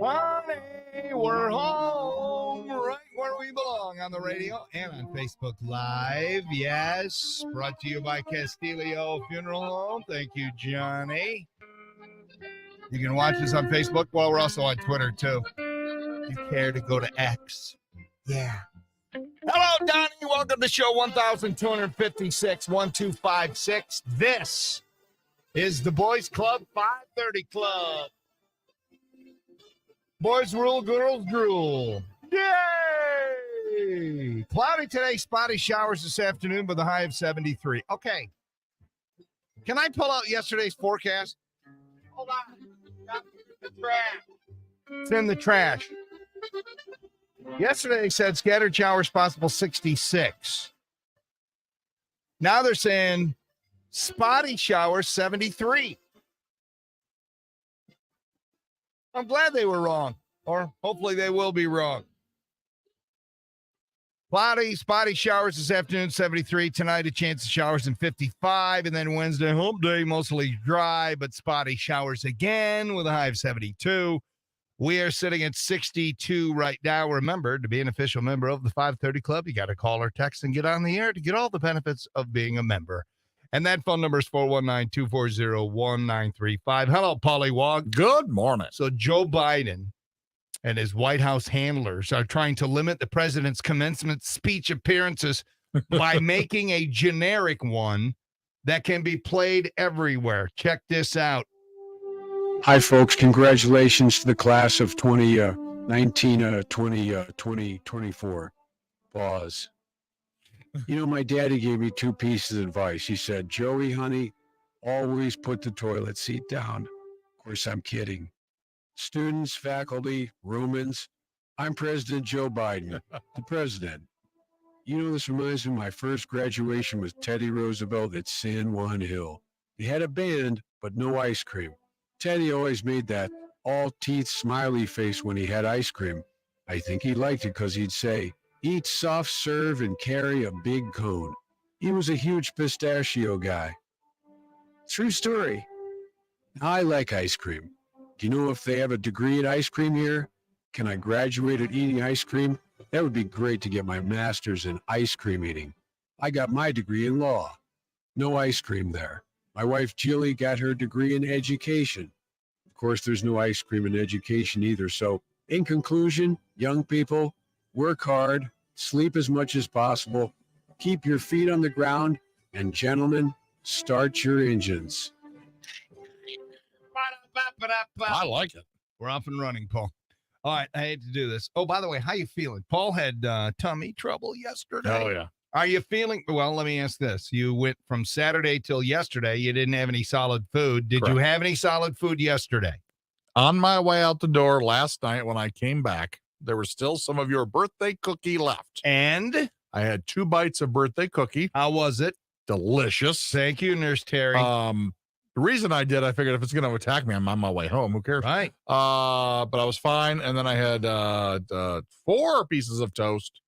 Honey, we're home, right where we belong on the radio and on Facebook Live. Yes, brought to you by Castillo Funeral Home. Thank you, Johnny. You can watch us on Facebook. Well, we're also on Twitter, too. If you care to go to X. Yeah. Hello, Donnie. Welcome to show 1256, 1256. This is the Boys Club 530 Club. Boys rule, girls drool. Yay! Cloudy today, spotty showers this afternoon with a high of 73. Okay. Can I pull out yesterday's forecast? Hold on. The trash. It's in the trash. Yesterday said scattered showers possible 66. Now they're saying spotty showers 73. I'm glad they were wrong, or hopefully they will be wrong. Cloudy, spotty showers this afternoon, 73. Tonight, a chance of showers in 55. And then Wednesday, hump day, mostly dry, but spotty showers again with a high of 72. We are sitting at 62 right now. Remember, to be an official member of the 530 Club, you got to call or text and get on the air to get all the benefits of being a member. And that phone number is 419-240-1935. Hello, Polly Wog. Good morning. So Joe Biden and his White House handlers are trying to limit the president's commencement speech appearances by making a generic one that can be played everywhere. Check this out. Hi, folks. Congratulations to the class of 2024. Pause. You know, my daddy gave me two pieces of advice. He said, Joey, honey, always put the toilet seat down. Of course, I'm kidding. Students, faculty, Romans, I'm President Joe Biden, the president. You know, this reminds me of my first graduation with Teddy Roosevelt at San Juan Hill. They had a band, but no ice cream. Teddy always made that all-teeth smiley face when he had ice cream. I think he liked it because he'd say, eat soft serve and carry a big cone. He was a huge pistachio guy. True story. I like ice cream. Do you know if they have a degree in ice cream here? Can I graduate at eating ice cream? That would be great to get my master's in ice cream eating. I got my degree in law. No ice cream there. My wife Jilly got her degree in education. Of course, there's no ice cream in education either. So, in conclusion, young people, work hard, sleep as much as possible, keep your feet on the ground, and gentlemen, start your engines. I like it. We're off and running, Paul. All right, I hate to do this. Oh, by the way, how you feeling? Paul had tummy trouble yesterday. Oh, yeah. Are you feeling, well, let me ask this. You went from Saturday till yesterday. You didn't have any solid food. Did Correct. you have any solid food yesterday? On my way out the door last night when I came back, there was still some of your birthday cookie left. And I had 2 bites of birthday cookie. how was it? Delicious. Thank you, Nurse Terry. The reason I did, I figured if it's going to attack me, I'm on my way home. Who cares? Right. But I was fine. And then I had 4 pieces of toast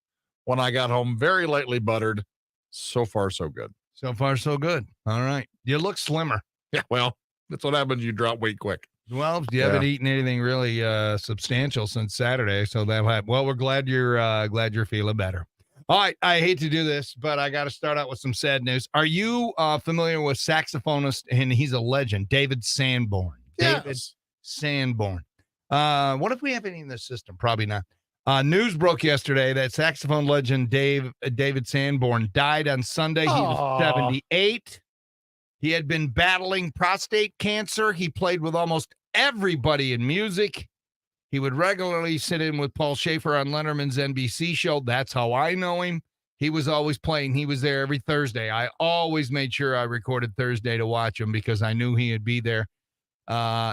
when I got home, very lightly buttered. So far, so good. So far, so good. All right. You look slimmer. Yeah, well, that's what happens. You drop weight quick. Well, you haven't eaten anything really substantial since Saturday, so that'll happen. Well, we're glad you're feeling better. All right, I hate to do this, but I got to start out with some sad news. Are you familiar with saxophonist, and he's a legend, David Sanborn? Yes. David Sanborn. What if we have any in the system? Probably not. News broke yesterday that saxophone legend David Sanborn died on Sunday. He was 78. He had been battling prostate cancer. He played with almost everybody in music. He would regularly sit in with Paul Schaefer on Letterman's NBC show. That's how I know him. He was always playing. He was there every Thursday. I always made sure I recorded Thursday to watch him because I knew he would be there.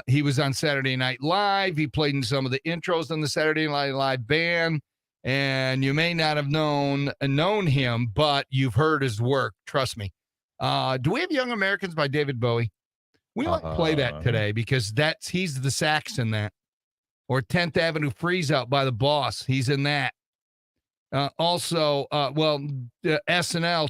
He was on Saturday Night Live. He played in some of the intros on the Saturday Night Live band. And you may not have known him, but you've heard his work. Trust me. Do we have Young Americans by David Bowie? We might play that today because he's the sax in that. Or 10th Avenue Freeze Out by the Boss. He's in that. SNL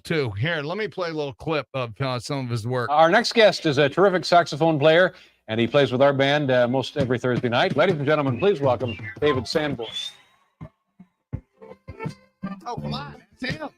too. Here, let me play a little clip of some of his work. Our next guest is a terrific saxophone player and he plays with our band most every Thursday night. Ladies and gentlemen, please welcome David Sanborn. Oh, come on. That's him.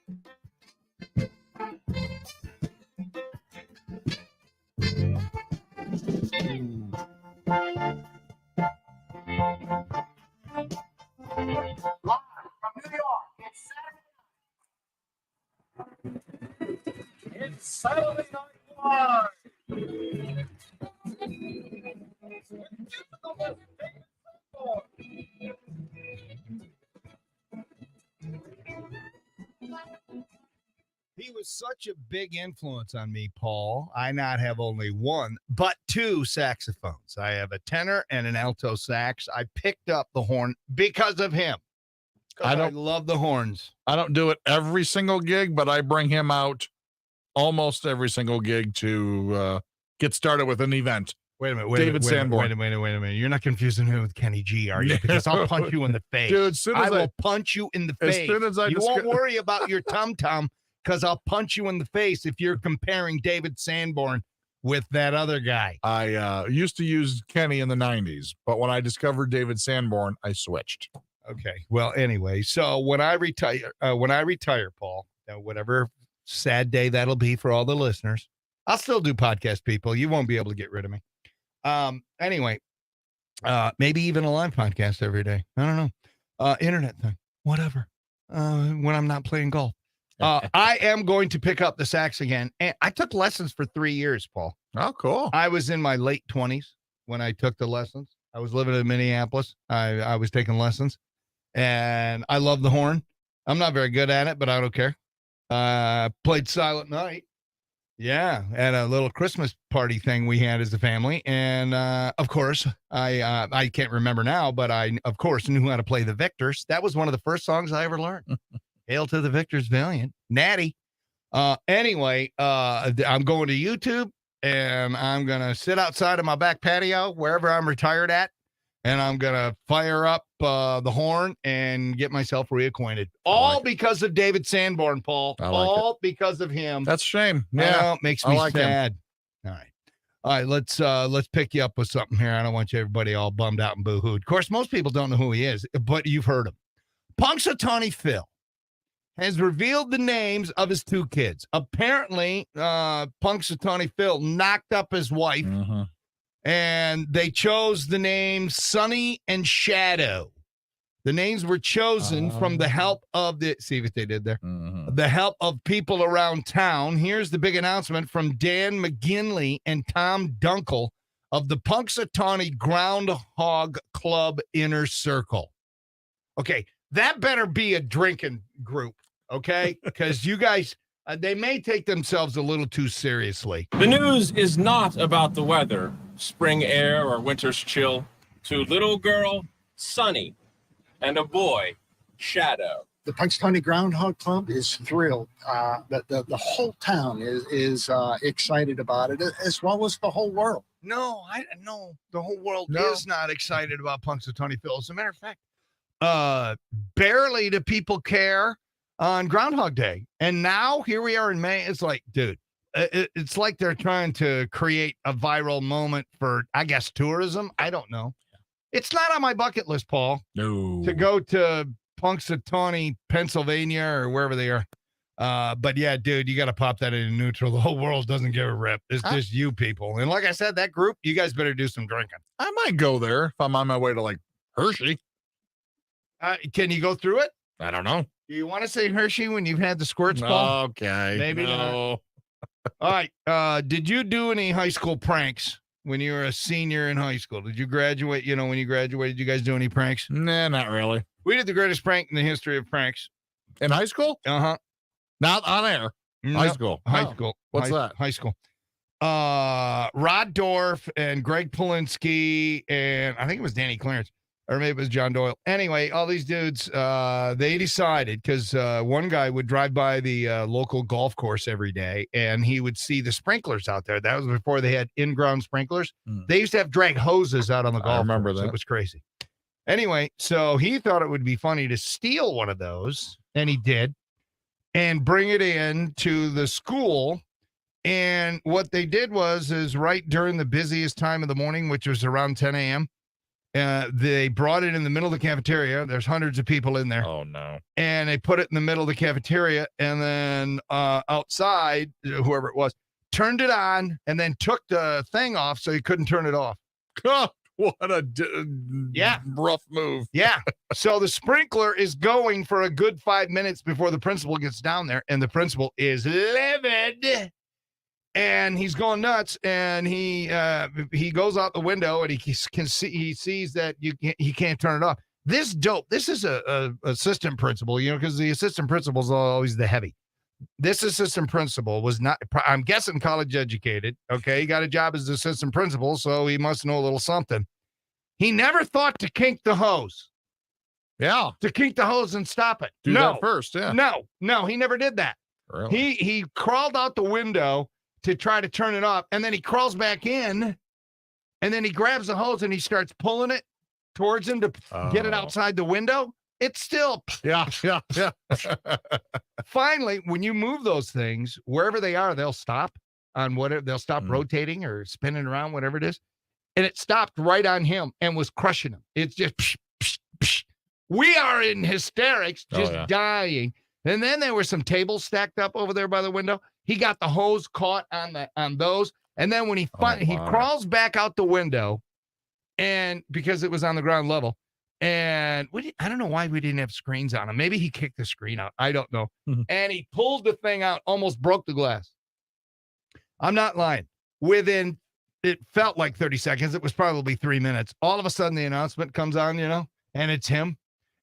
It's Saturday Night He was such a big influence on me, Paul. I not have only one, but two saxophones. I have a tenor and an alto sax. I picked up the horn because of him. I love the horns. I don't do it every single gig, but I bring him out almost every single gig to get started with an event. Wait a minute. David Sanborn. Wait a minute. You're not confusing him with Kenny G, are you? Because I'll punch you in the face. Dude, as soon as I will punch you in the face. As soon as I you won't worry about your tum-tum because I'll punch you in the face if you're comparing David Sanborn with that other guy. I used to use Kenny in the 90s, but when I discovered David Sanborn, I switched. Okay. Well, anyway, so when I retire, Paul, whatever sad day that'll be for all the listeners, I'll still do podcast, people. You won't be able to get rid of me. Anyway, maybe even a live podcast every day. I don't know. Internet thing, whatever. When I'm not playing golf. I am going to pick up the sax again. And I took lessons for 3 years, Paul. Oh, cool. I was in my late 20s when I took the lessons. I was living in Minneapolis. I was taking lessons, and I love the horn. I'm not very good at it, but I don't care. Played Silent Night. Yeah, at a little Christmas party thing we had as a family. And, of course, I can't remember now, but I, of course, knew how to play the Victors. That was one of the first songs I ever learned. Hail to the Victors Valiant. Natty. Anyway, I'm going to YouTube, and I'm going to sit outside of my back patio, wherever I'm retired at, and I'm going to fire up the horn and get myself reacquainted. All because of David Sanborn, Paul. All because of him. That's a shame. Yeah. It makes me sad. Him. All right, let's pick you up with something here. I don't want you everybody all bummed out and boo-hooed. Of course, most people don't know who he is, but you've heard him. Punxsutawney Phil has revealed the names of his two kids. Apparently, Punxsutawney Phil knocked up his wife, and they chose the names Sunny and Shadow. The names were chosen from the help of see what they did there? The help of people around town. Here's the big announcement from Dan McGinley and Tom Dunkel of the Punxsutawney Groundhog Club Inner Circle. Okay, that better be a drinking group, okay? Because you guys, they may take themselves a little too seriously. The news is not about the weather, spring air or winter's chill. To little girl, Sunny, and a boy, Shadow. The Punxsutawney Groundhog Club is thrilled. The whole town is excited about it, as well as the whole world. No, the whole world is not excited about Punxsutawney Phil. As a matter of fact, barely do people care on Groundhog Day. And now here we are in May. It's like, dude, it's like they're trying to create a viral moment for, I guess, tourism. I don't know. It's not on my bucket list, Paul. No. To go to Punxsutawney, Pennsylvania, or wherever they are. But yeah, dude, you got to pop that in neutral. The whole world doesn't give a rip. It's just you people. And like I said, that group, you guys better do some drinking. I might go there if I'm on my way to like Hershey. Can you go through it? I don't know. Do you want to say Hershey when you've had the squirts, Paul? Okay. Maybe not. All right. Did you do any high school pranks when you were a senior in high school? Did you graduate? You know, when you graduated, you guys do any pranks? Nah, not really. We did the greatest prank in the history of pranks. In high school? Uh-huh. Not on air. No, High school. High school. What's that? High school. Rod Dorff and Greg Polinsky and I think it was Danny Clarence. Or maybe it was John Doyle. Anyway, all these dudes, they decided, because one guy would drive by the local golf course every day, and he would see the sprinklers out there. That was before they had in-ground sprinklers. They used to have drag hoses out on the golf course. I remember that. It was crazy. Anyway, so he thought it would be funny to steal one of those, and he did, and bring it in to the school And what they did is right during the busiest time of the morning, which was around 10 a.m., they brought it in the middle of the cafeteria. There's hundreds of people in there. Oh, no. And they put it in the middle of the cafeteria. And then outside, whoever it was, turned it on and then took the thing off so you couldn't turn it off. God, what a rough move. Yeah. So the sprinkler is going for a good 5 minutes before the principal gets down there. And the principal is livid. And he's going nuts, and he goes out the window, and he sees that he can't turn it off. This is a assistant principal, because the assistant principal is always the heavy. This assistant principal was not, I'm guessing, college educated. Okay, he got a job as assistant principal, so he must know a little something. He never thought to kink the hose. Yeah, to kink the hose and stop it. Do that first. Yeah. No, he never did that. Really? He crawled out the window to try to turn it off, and then he crawls back in, and then he grabs the hose and he starts pulling it towards him to get it outside the window. It's still yeah. Finally, when you move those things wherever they are, they'll stop on whatever, they'll stop rotating or spinning around, whatever it is, and it stopped right on him and was crushing him. It's just psh, psh, psh. We are in hysterics, just dying. And then there were some tables stacked up over there by the window. He got the hose caught on those, and then when he crawls back out the window, and because it was on the ground level, and I don't know why we didn't have screens on him. Maybe he kicked the screen out. I don't know. And he pulled the thing out, almost broke the glass. I'm not lying. It felt like 30 seconds. It was probably 3 minutes. All of a sudden, the announcement comes on, and it's him.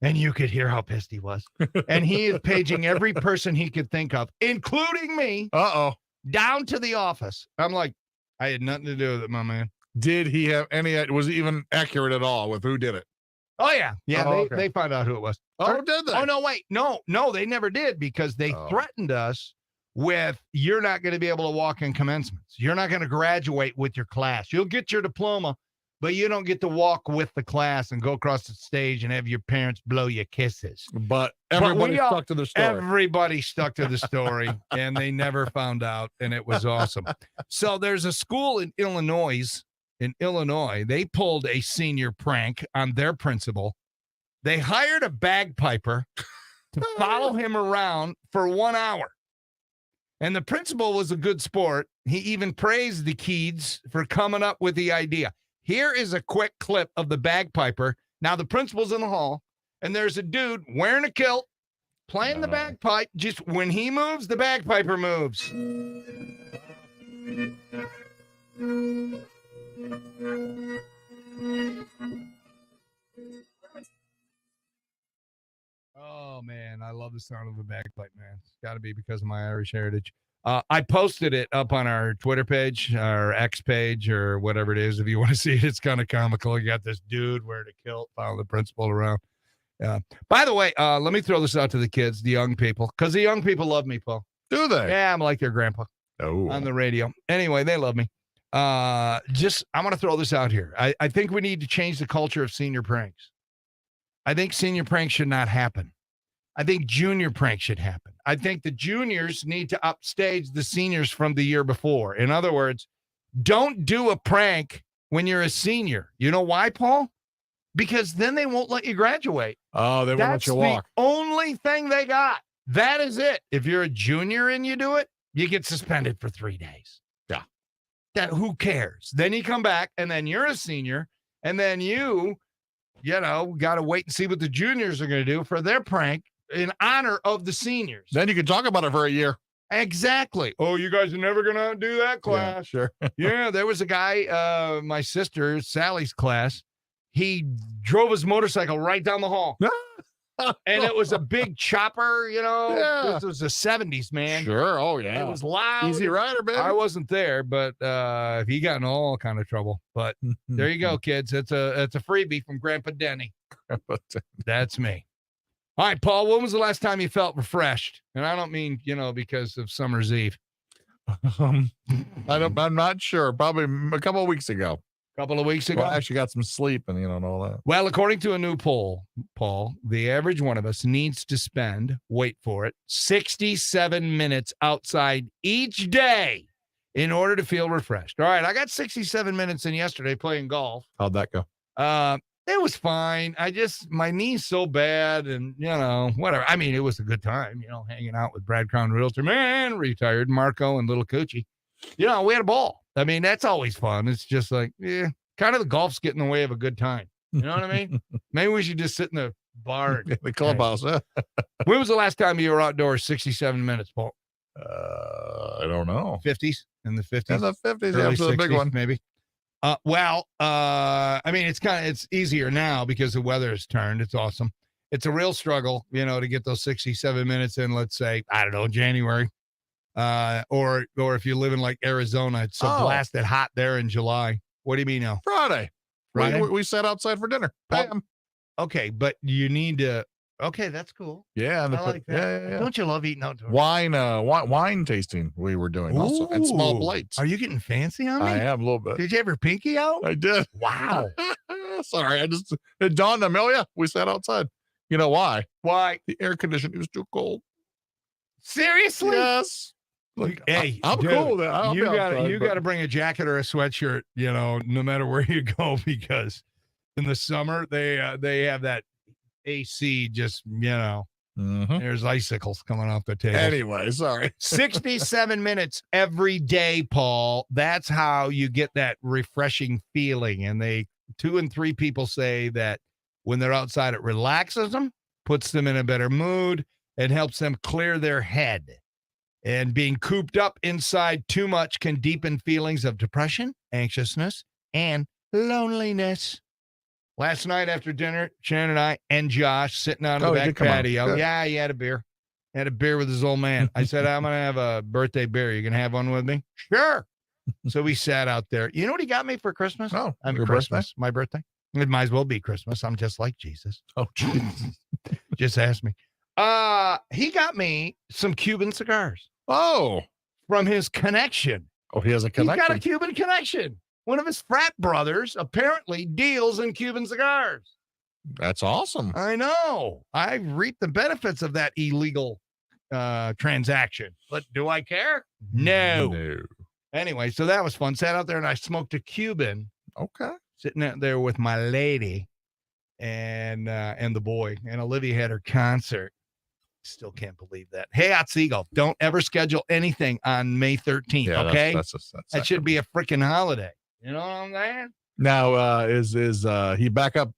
And you could hear how pissed he was. And he is paging every person he could think of, including me, down to the office. I'm like, I had nothing to do with it, my man. Did he have was it even accurate at all with who did it? Oh, yeah. Yeah, they found out who it was. Oh, did they? Oh, no, wait. No, they never did, because they threatened us with, you're not going to be able to walk in commencements. You're not going to graduate with your class. You'll get your diploma, but you don't get to walk with the class and go across the stage and have your parents blow you kisses. But everybody stuck to the story. Everybody stuck to the story, and they never found out, and it was awesome. So there's a school in Illinois. They pulled a senior prank on their principal. They hired a bagpiper to follow him around for 1 hour. And the principal was a good sport. He even praised the kids for coming up with the idea. Here is a quick clip of the bagpiper. Now the principal's in the hall, and there's a dude wearing a kilt, playing the bagpipe. Just when he moves, the bagpiper moves. Oh, man, I love the sound of a bagpipe, man. It's got to be because of my Irish heritage. I posted it up on our Twitter page, our X page, or whatever it is. If you want to see it, it's kind of comical. You got this dude wearing a kilt, following the principal around. By the way, let me throw this out to the kids, the young people, because the young people love me, Paul. Do they? Yeah, I'm like their grandpa on the radio. Anyway, they love me. I'm going to throw this out here. I think we need to change the culture of senior pranks. I think senior pranks should not happen. I think junior pranks should happen. I think the juniors need to upstage the seniors from the year before. In other words, don't do a prank when you're a senior. You know why, Paul? Because then they won't let you graduate. Oh, they won't let you walk. That's the only thing they got. That is it. If you're a junior and you do it, you get suspended for 3 days. Yeah. Who cares? Then you come back, and then you're a senior, and then you got to wait and see what the juniors are going to do for their prank in honor of the seniors. Then you can talk about it for a year. Exactly. Oh, you guys are never going to do that class. Yeah, sure. Yeah, there was a guy, my sister, Sally's class. He drove his motorcycle right down the hall. And it was a big chopper, Yeah. This was the 70s, man. Sure. Oh, yeah. It was loud. Easy rider, baby. I wasn't there, but he got in all kind of trouble. But there you go, kids. It's a freebie from Grandpa Denny. That's me. All right, Paul, when was the last time you felt refreshed? And I don't mean, because of Summer's Eve. I'm not sure. Probably a couple of weeks ago. Couple of weeks ago? Well, I actually got some sleep and, all that. Well, according to a new poll, Paul, the average one of us needs to spend, wait for it, 67 minutes outside each day in order to feel refreshed. All right, I got 67 minutes in yesterday playing golf. How'd that go? It was fine. My knee's so bad and, whatever. I mean, it was a good time, hanging out with Brad Crown Realtor, man, retired Marco and little Coochie. We had a ball. I mean, that's always fun. It's just like, kind of the golf's getting in the way of a good time. You know what I mean? Maybe we should just sit in the bar. The clubhouse, huh? When was the last time you were outdoors 67 minutes, Paul? I don't know. 50s? In the 50s? In the 50s, Early after the big 60s, one. maybe. I mean, it's easier now because the weather has turned. It's awesome. It's a real struggle, to get those 67 minutes in, let's say, I don't know, January. Or if you live in like Arizona, it's so blasted hot there in July. What do you mean now? Friday. We sat outside for dinner. Bam. Okay, but you need to. Okay, that's cool. Yeah, I like that. Yeah. Don't you love eating outdoors? Wine tasting we were doing also, and small plates. Are you getting fancy on me? I am a little bit. Did you have your pinky out? I did. Wow. Sorry, it dawned on me. We sat outside. You know why? Why? The air conditioning was too cold. Seriously? Yes. Look, hey, I'm dude, cool with that. You got to bring a jacket or a sweatshirt, no matter where you go, because in the summer they have that AC just, there's icicles coming off the table. Anyway, sorry. 67 minutes every day, Paul. That's how you get that refreshing feeling. And 2 and 3 people say that when they're outside, it relaxes them, puts them in a better mood, and helps them clear their head. And being cooped up inside too much can deepen feelings of depression, anxiousness, and loneliness. Last night after dinner, Shannon and I and Josh sitting on the back patio. Yeah, he had a beer. Had a beer with his old man. I said, I'm going to have a birthday beer. You going to have one with me? Sure. So we sat out there. You know what he got me for Christmas? Oh, your Christmas. My birthday. It might as well be Christmas. I'm just like Jesus. Oh, Jesus. Just ask me. He got me some Cuban cigars. Oh. From his connection. Oh, he has a connection. He's got a Cuban connection. One of his frat brothers apparently deals in Cuban cigars. That's awesome. I know. I reaped the benefits of that illegal transaction. But do I care? No. Anyway, so that was fun. Sat out there and I smoked a Cuban. Okay. Sitting out there with my lady and the boy. And Olivia had her concert. Still can't believe that. Hey, Hot Seagull, don't ever schedule anything on May 13th, yeah, okay? That's that should be a freaking holiday. You know what I'm saying? Now, is he back up,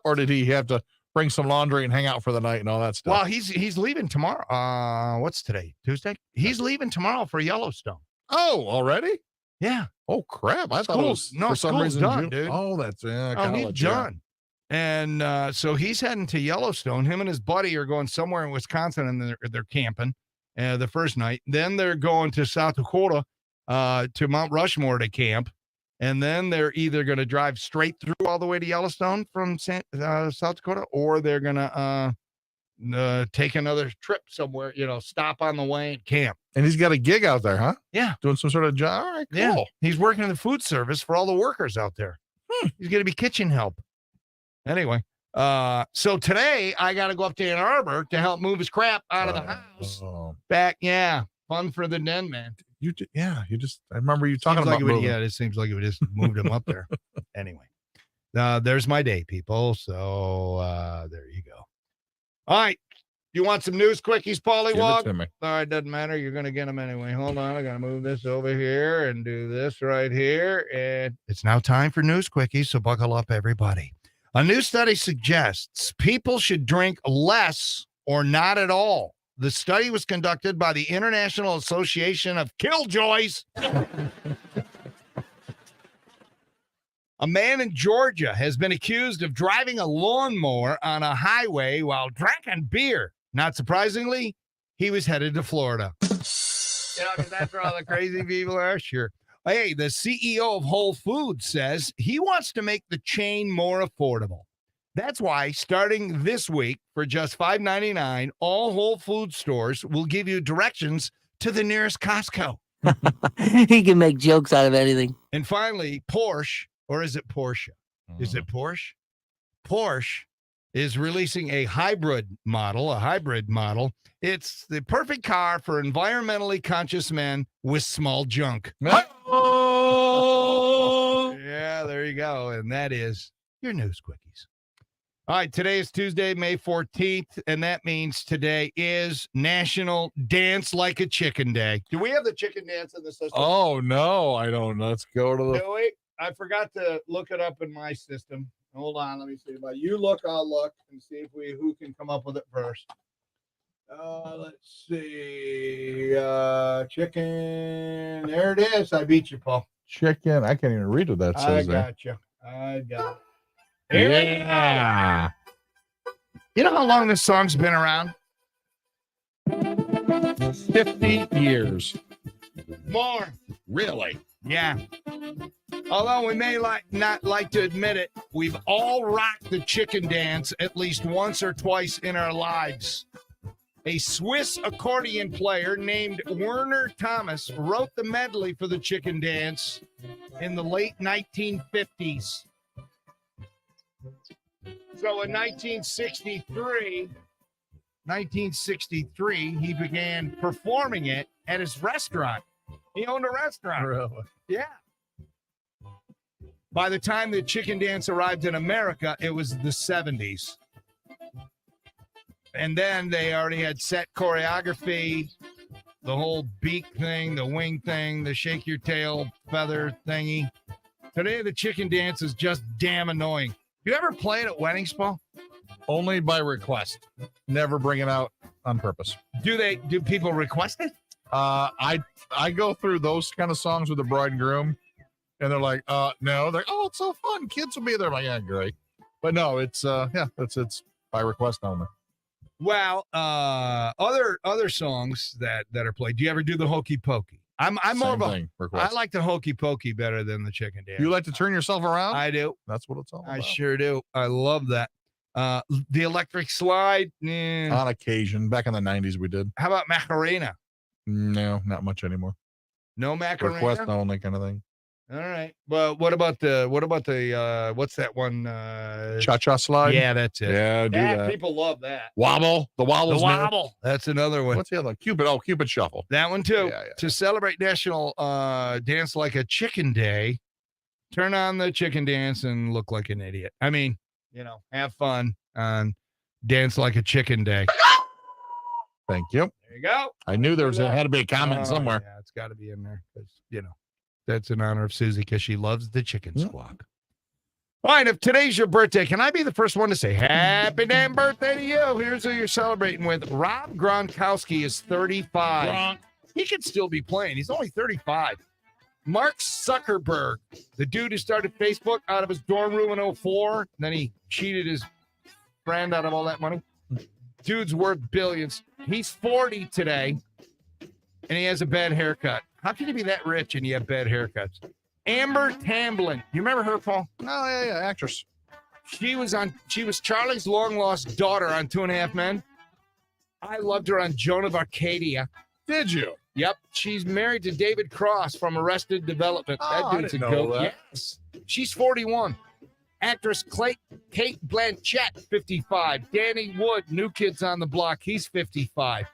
or did he have to bring some laundry and hang out for the night and all that stuff? Well, he's leaving tomorrow. What's today? Tuesday? He's leaving tomorrow for Yellowstone. Oh, already? Yeah. Oh, crap. I thought it was for some reason done, dude. Oh, that's he's done. And so he's heading to Yellowstone. Him and his buddy are going somewhere in Wisconsin, and they're camping the first night. Then they're going to South Dakota to Mount Rushmore to camp. And then they're either going to drive straight through all the way to Yellowstone from South Dakota, or they're going to take another trip somewhere, stop on the way and camp. And he's got a gig out there, huh? Yeah. Doing some sort of job. All right, cool. Yeah. He's working in the food service for all the workers out there. He's going to be kitchen help. Anyway, so today I got to go up to Ann Arbor to help move his crap out of the house. Back, yeah. Fun for the den, man. I remember you talking about moving. Yeah, it seems like we just moved him up there. Anyway, there's my day, people. So there you go. All right. You want some news quickies, Paulie Wog? Give it to me. All right, doesn't matter. You're going to get them anyway. Hold on. I got to move this over here and do this right here. And it's now time for news quickies. So buckle up, everybody. A new study suggests people should drink less or not at all. The study was conducted by the International Association of Killjoys. A man in Georgia has been accused of driving a lawnmower on a highway while drinking beer. Not surprisingly, he was headed to Florida. Because that's where all the crazy people are. Sure. Hey, the CEO of Whole Foods says he wants to make the chain more affordable. That's why, starting this week, for just $5.99, all Whole Foods stores will give you directions to the nearest Costco. He can make jokes out of anything. And finally, Porsche, or is it Porsche? Is it Porsche? Porsche is releasing a hybrid model. It's the perfect car for environmentally conscious men with small junk. Oh! Yeah, there you go. And that is your news quickies. All right, today is Tuesday, May 14th, and that means today is National Dance Like a Chicken Day. Do we have the chicken dance in the system? Oh, no, I don't. Let's go to the. Do we? I forgot to look it up in my system. Hold on, let me see. About you look, I'll look and see if who can come up with it first. Let's see. Chicken. There it is. I beat you, Paul. Chicken. I can't even read what that says. I got you. Here Yeah. You know how long this song's been around? 50 years. More. Really? Yeah. Although we may not like to admit it, we've all rocked the chicken dance at least once or twice in our lives. A Swiss accordion player named Werner Thomas wrote the medley for the chicken dance in the late 1950s. So in 1963, he began performing it at his restaurant. He owned a restaurant. Really? Yeah. By the time the chicken dance arrived in America, it was the 70s. And then they already had set choreography, the whole beak thing, the wing thing, the shake your tail feather thingy. Today, the chicken dance is just damn annoying. You ever play it at weddings, Paul? Only by request. Never bring it out on purpose. Do people request it? I go through those kind of songs with the bride and groom, and they're like, no. They're like, oh, it's so fun. Kids will be there. I'm like, yeah, great. But no, it's it's by request only. Well, other songs that are played. Do you ever do the hokey pokey? I'm more of a. Request. I like the hokey pokey better than the chicken dance. You like to turn yourself around? I do. That's what it's all about. I sure do. I love that. The electric slide. On occasion, back in the 90s, we did. How about Macarena? No, not much anymore. No Macarena. Request only kind of thing. All right. Well, what about the what's that one? Cha-cha slide? Yeah, that's it. Yeah, do that. People love that. Wobble. The wobble's The new. wobble. That's another one. What's the other one? Cupid. Oh, Cupid Shuffle. That one too. Yeah. To celebrate National Dance Like a Chicken Day, turn on the chicken dance and look like an idiot. I mean, have fun on Dance Like a Chicken Day. Thank you. There you go. I knew there had to be a comment somewhere. Yeah, it's got to be in there because that's in honor of Susie because she loves the chicken squawk. All right, if today's your birthday, can I be the first one to say happy damn birthday to you? Here's who you're celebrating with. Rob Gronkowski is 35. He could still be playing. He's only 35. Mark Zuckerberg, the dude who started Facebook out of his dorm room in 2004, and then he cheated his friend out of all that money. Dude's worth billions. He's 40 today, and he has a bad haircut. How can you be that rich and you have bad haircuts? Amber Tamblyn. You remember her, Paul? Oh, yeah, actress. She was Charlie's long-lost daughter on 2.5 Men. I loved her on Joan of Arcadia. Did you? Yep. She's married to David Cross from Arrested Development. Oh, That dude's I a didn't know goat. that. Yes. She's 41. Actress Kate Blanchett, 55. Danny Wood, New Kids on the Block. He's 55.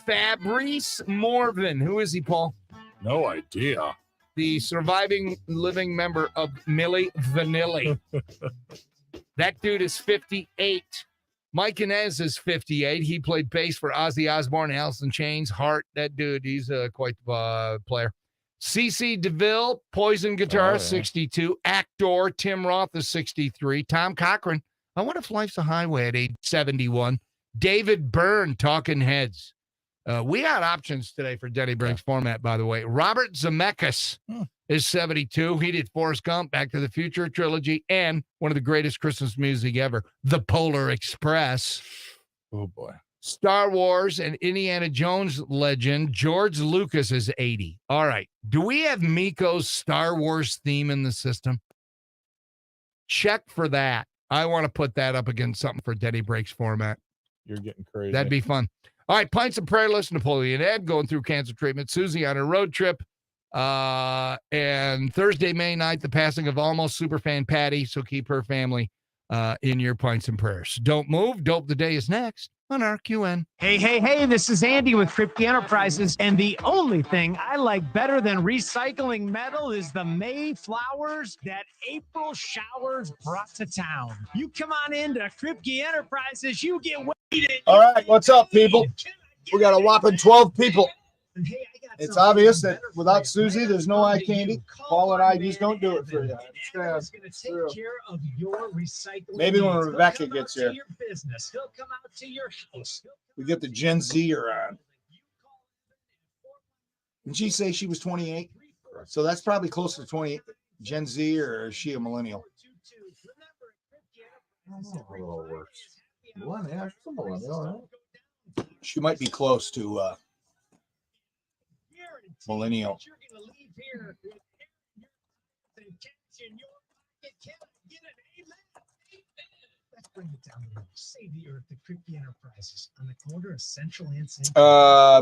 Fabrice Morvan. Who is he, Paul? No idea. The surviving living member of Milli Vanilli. That dude is 58. Mike Inez is 58. He played bass for Ozzy Osbourne, Alice in Chains, Heart. That dude, he's quite the player. CeCe DeVille, Poison guitarist, 62. Actor Tim Roth is 63. Tom Cochran. I wonder if life's a highway at age 71. David Byrne, Talking Heads. We got options today for Denny Briggs format, by the way. Robert Zemeckis is 72. He did Forrest Gump, Back to the Future trilogy, and one of the greatest Christmas music ever, The Polar Express. Oh, boy. Star Wars and Indiana Jones legend, George Lucas is 80. All right. Do we have Miko's Star Wars theme in the system? Check for that. I want to put that up against something for Denny Breaks format. You're getting crazy. That'd be fun. All right. Pints of Prayerless, Napoleon Ed going through cancer treatment. Susie on a road trip. And Thursday, May 9th, the passing of almost superfan Patty. So keep her family in your points and prayers. Don't move. Dope the Day is next on RQN. Hey, this is Andy with Kripke Enterprises, and the only thing I like better than recycling metal is the May flowers that April showers brought to town. You come on into Kripke Enterprises, you get waited. All right, what's up, people? We got a whopping 12 people. It's obvious that without Susie, there's no eye candy. Paul and I just don't do it for you. Maybe when Rebecca gets here, we get the Gen Zer on. Didn't she say she was 28? So that's probably close to 20. Gen Z, or is she a millennial? I don't know how it all works. Millennial, she's a millennial, right? She might be close to millennial.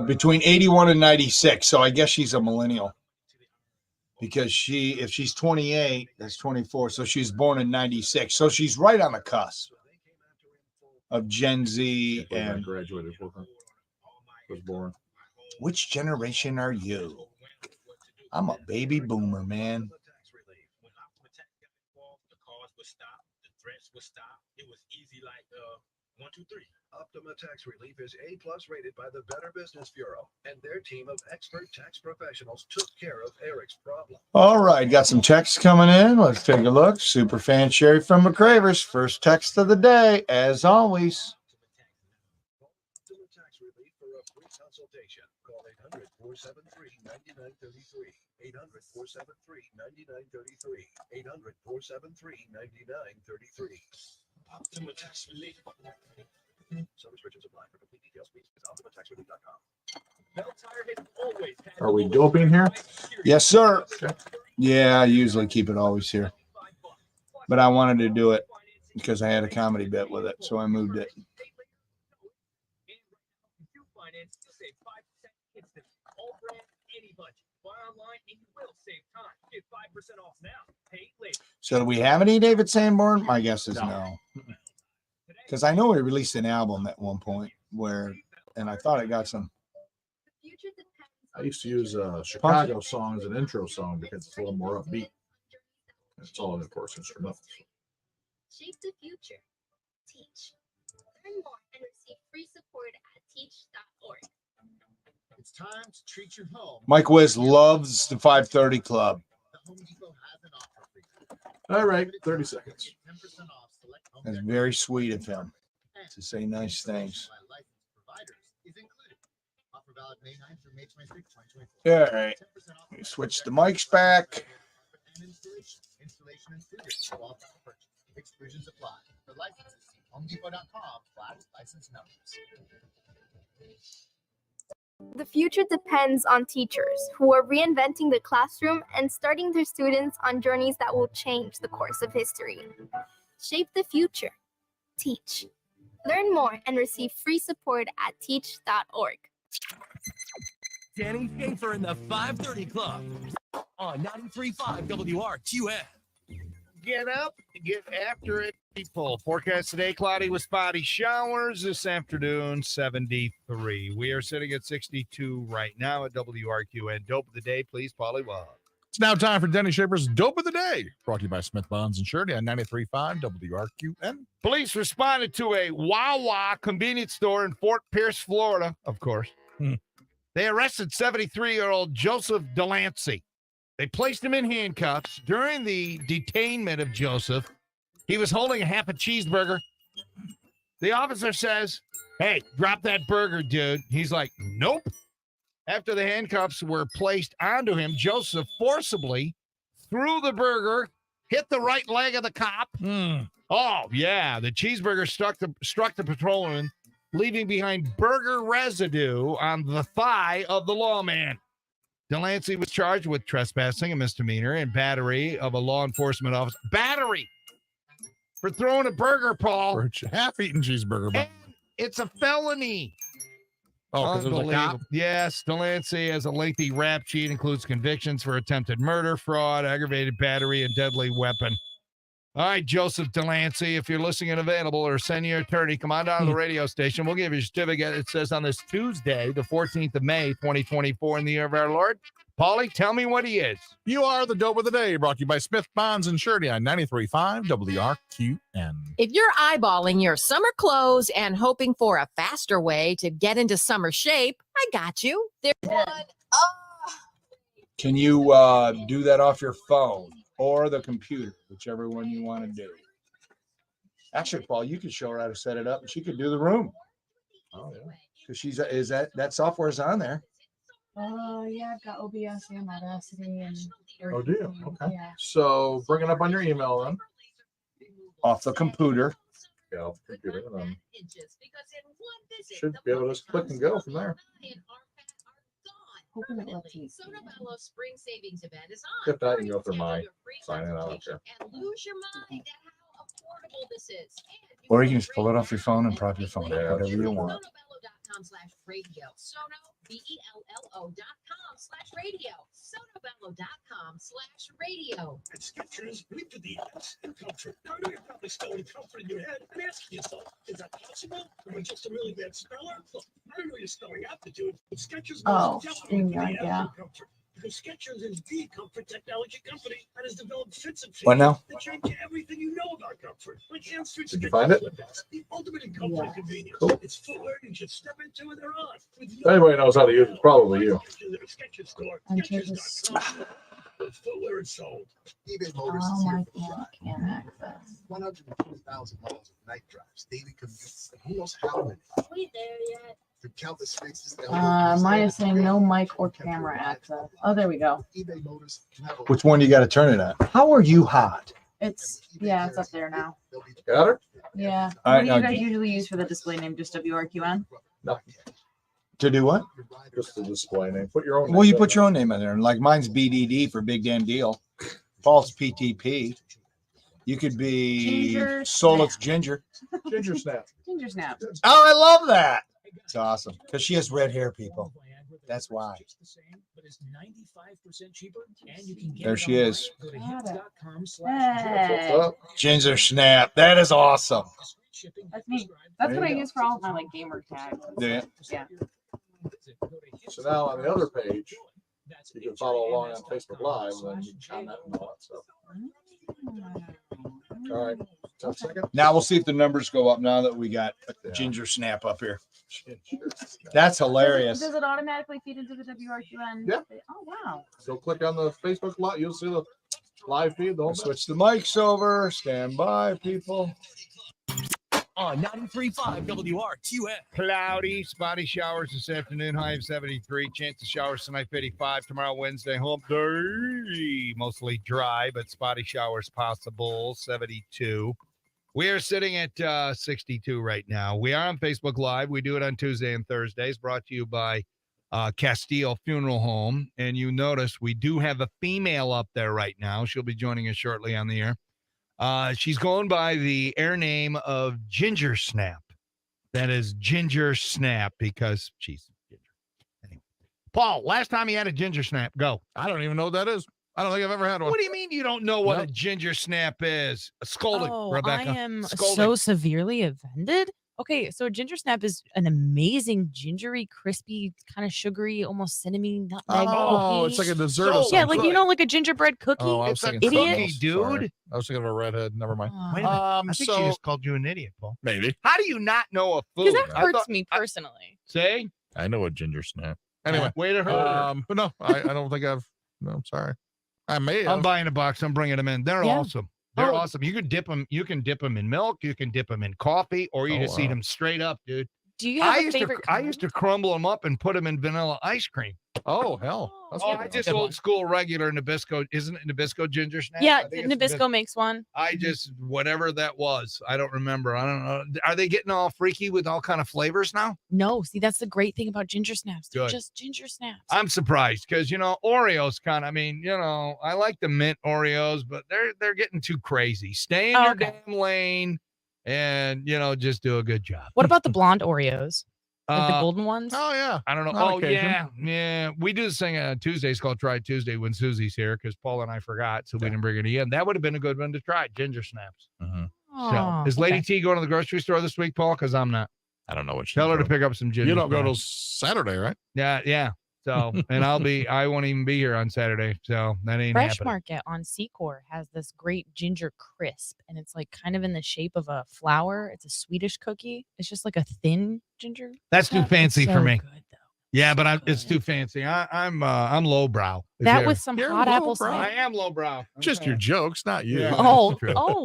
Between 81 and 96. So I guess she's a millennial. Because if she's 28, that's 24. So she's born in 96. So she's right on the cusp of Gen Z and graduated. Was born. Which generation are you? I'm a baby boomer, man. Optima Tax Relief is A+ rated by the Better Business Bureau, and their team of expert tax professionals took care of Eric's problem. All right, got some texts coming in. Let's take a look. Superfan Sherry from McCravers. First text of the day, as always. Optima Tax Relief for a free consultation. Call 800-473-9933. 800-473-9933. 800-473-9933. Optima Tax Relief. Some restrictions apply. For complete details, please visit OptimaTaxRelief.com. Are we doping here? Yes, sir. Okay. Yeah, I usually keep it always here. But I wanted to do it because I had a comedy bit with it, so I moved it. So do we have any David Sanborn? My guess is no. Because I know he released an album at one point and I thought it got some. I used to use Chicago song as an intro song because it's a little more upbeat. It's all, of course, instrumental. Shape the future. Teach. Learn more and receive free support at teach.org. It's time to treat your home. Mike Wiz loves the 530 Club. All right, 30 seconds. That's very sweet of him to say nice things. All right. We switch the mics back. Exclusions apply. For licenses, see HomeDepot.com/license numbers. The future depends on teachers who are reinventing the classroom and starting their students on journeys that will change the course of history. Shape the future. Teach. Learn more and receive free support at teach.org. Danny Schaefer in the 530 Club on 93.5 WRQN. Get up, get after it, people. Forecast today, cloudy with spotty showers. This afternoon, 73. We are sitting at 62 right now at WRQN. Dope of the day, please, Polly Wah. It's now time for Denny Schaefer's Dope of the Day, brought to you by Smith Bonds and Surety on 93.5 WRQN. Police responded to a Wawa convenience store in Fort Pierce, Florida, of course. They arrested 73-year-old Joseph Delancey. They placed him in handcuffs. During the detainment of Joseph, he was holding a half a cheeseburger. The officer says, "Hey, drop that burger, dude." He's like, "Nope." After the handcuffs were placed onto him, Joseph forcibly threw the burger, hit the right leg of the cop. Oh, yeah. The cheeseburger struck the patrolman, leaving behind burger residue on the thigh of the lawman. Delancey was charged with trespassing, a misdemeanor, and battery of a law enforcement officer. Battery for throwing a burger, Paul. For a half-eaten cheeseburger. And it's a felony. Oh, because it was a cop? Yes, Delancey has a lengthy rap sheet, includes convictions for attempted murder, fraud, aggravated battery, and deadly weapon. All right, Joseph Delancey, if you're listening and available, or send your attorney, come on down to the radio station. We'll give you a certificate. It says on this Tuesday, the 14th of May, 2024, in the year of our Lord. Paulie, tell me what he is. You are the dope of the day, brought to you by Smith Bonds and Surety on 93.5 WRQN. If you're eyeballing your summer clothes and hoping for a faster way to get into summer shape, I got you. There's one. Can you do that off your phone or the computer, whichever one you want to do? Actually, Paul, you could show her how to set it up, and she could do the room. Oh, yeah. Because that software's on there. Yeah, I've got OBS and Audacity and. Oh, do you? Okay. Yeah. So bring it up on your email then. Off the computer. Yeah, off the computer. And should be able to just click and go from there. Hoping it lets me. Spring savings event is If that, you can go through my sign in. I don't care. and lose your mind at how affordable this is. Or you can just pull it off your phone and prop your phone, Yeah. whatever you want. Sonobello.com/radio. SonoBello.com/radio. Sonobello.com/radio. At Skechers, we do the X in comfort. Now, I know you're probably spelling comfort in your head and asking yourself, is that possible? Or am I just a really bad speller? Look, I know your spelling aptitude, but Skechers Oh, goes definitely yeah, to the F yeah. in comfort. Because Skechers is the comfort technology company that has developed fits and What now? that change everything you know about comfort. Like hamstring Did you Skechers find it? slippers, the ultimate in comfort and convenience. Cool. It's footwear you just step into and they're on. With If anybody knows how to use it, it's probably you. Skechers store. Enter this. Footwear is sold. eBay Motors Oh is here my for the God, ride. can't access. 120,000 miles of night drives, daily commutes, and who knows how many. We there yet? Through countless spaces. Mine is saying no mic or camera access. Oh, there we go. eBay Motors can have a Which one you got to turn it on? How are you hot? It's it's up there now. Got her? Yeah. All right, What do you now- guys usually use for the display name? Just WRQN? No, To do what? just the display name. Put your own. Well, you put your own name in there. Like mine's BDD for Big Damn Deal. Paul's PTP. You could be Ginger Solix Snap. Ginger. Ginger Snap. Ginger Snap. Oh, I love that. It's awesome because she has red hair, people. That's why. There she is. Hey. Ginger Snap. That is awesome. That's me. That's what I use for all of my like gamer tags. Yeah. Yeah. So now on the other page, you can follow along on Facebook Live, and then you can comment and all that stuff. All right. Just a second. Now we'll see if the numbers go up now that we got Ginger Snap up here. That's hilarious. Does it automatically feed into the WRQN? Yeah. Oh wow. So click on the Facebook Live. You'll see the live feed. The whole Switch the mics over. Stand by, people. On 93.5 WRQN. Cloudy, spotty showers this afternoon, high of 73. Chance of showers tonight, 55. Tomorrow, Wednesday, hump day. Mostly dry, but spotty showers possible, 72. We are sitting at 62 right now. We are on Facebook Live. We do it on Tuesday and Thursdays, brought to you by Castile Funeral Home. And you notice we do have a female up there right now. She'll be joining us shortly on the air. She's going by the air name of Ginger Snap. That is Ginger Snap because she's ginger. Anyway. Paul, last time you had a Ginger Snap, go. I don't even know what that is. I don't think I've ever had one. What do you mean you don't know what No. a Ginger Snap is? Scolding, Oh, Rebecca. I am Scolding. so severely offended. Okay, so a ginger snap is an amazing gingery, crispy, kind of sugary, almost cinnamon nutmeg. Oh, cookie. it's like a dessert. of Yeah, some like kind. like a gingerbread cookie. Oh, I was It's a thinking something idiot. else. dude. Sorry. I was thinking of a redhead. Never mind. Oh. Wait a minute. I think so she just called you an idiot, Paul. maybe How do you not know a food? Because that I hurts thought- me personally. Say? I know a ginger snap. Anyway, Way to hurt her. but no, I don't think I've. No, I'm sorry. I may I'm have. buying a box. I'm bringing them in. They're Yeah. awesome. They're Oh. awesome. You can dip them. You can dip them in milk. You can dip them in coffee, or you Oh, just eat wow. them straight up, dude. Do you have I a used favorite? to. I used to crumble them up and put them in vanilla ice cream. Oh hell. That's Oh, good I enough. just old school regular Nabisco. Isn't it Nabisco ginger snap? Yeah, I think it's Nabisco makes one. I just whatever that was. I don't remember. I don't know. Are they getting all freaky with all kind of flavors now? No, see, that's the great thing about ginger snaps. They're Good. just ginger snaps. I'm surprised because Oreos kind of. I mean, I like the mint Oreos, but they're getting too crazy. Stay in Oh, your okay. damn lane, and just do a good job. What about the blonde Oreos? Like the golden ones? Oh yeah. I don't know. On Oh occasion. yeah. We do this thing on Tuesdays called Try Tuesday when Susie's here because Paul and I forgot, so we didn't bring it in. That would have been a good one to try. Ginger snaps. Mhm. So is Lady T going to the grocery store this week, Paul? Because I'm not. I don't know what. Tell her to pick up some ginger. You don't go till snaps. Saturday, right? Yeah. So, and I won't even be here on Saturday. So that ain't Fresh happening. Market on Secor has this great ginger crisp, and it's like kind of in the shape of a flower. It's a Swedish cookie. It's just like a thin ginger. That's too snap. fancy It's for so me. good, though. Yeah, but it's too fancy. I'm lowbrow. That with some You're hot apple lowbrow. I cider. am lowbrow. Just your jokes, not you. Yeah. Oh,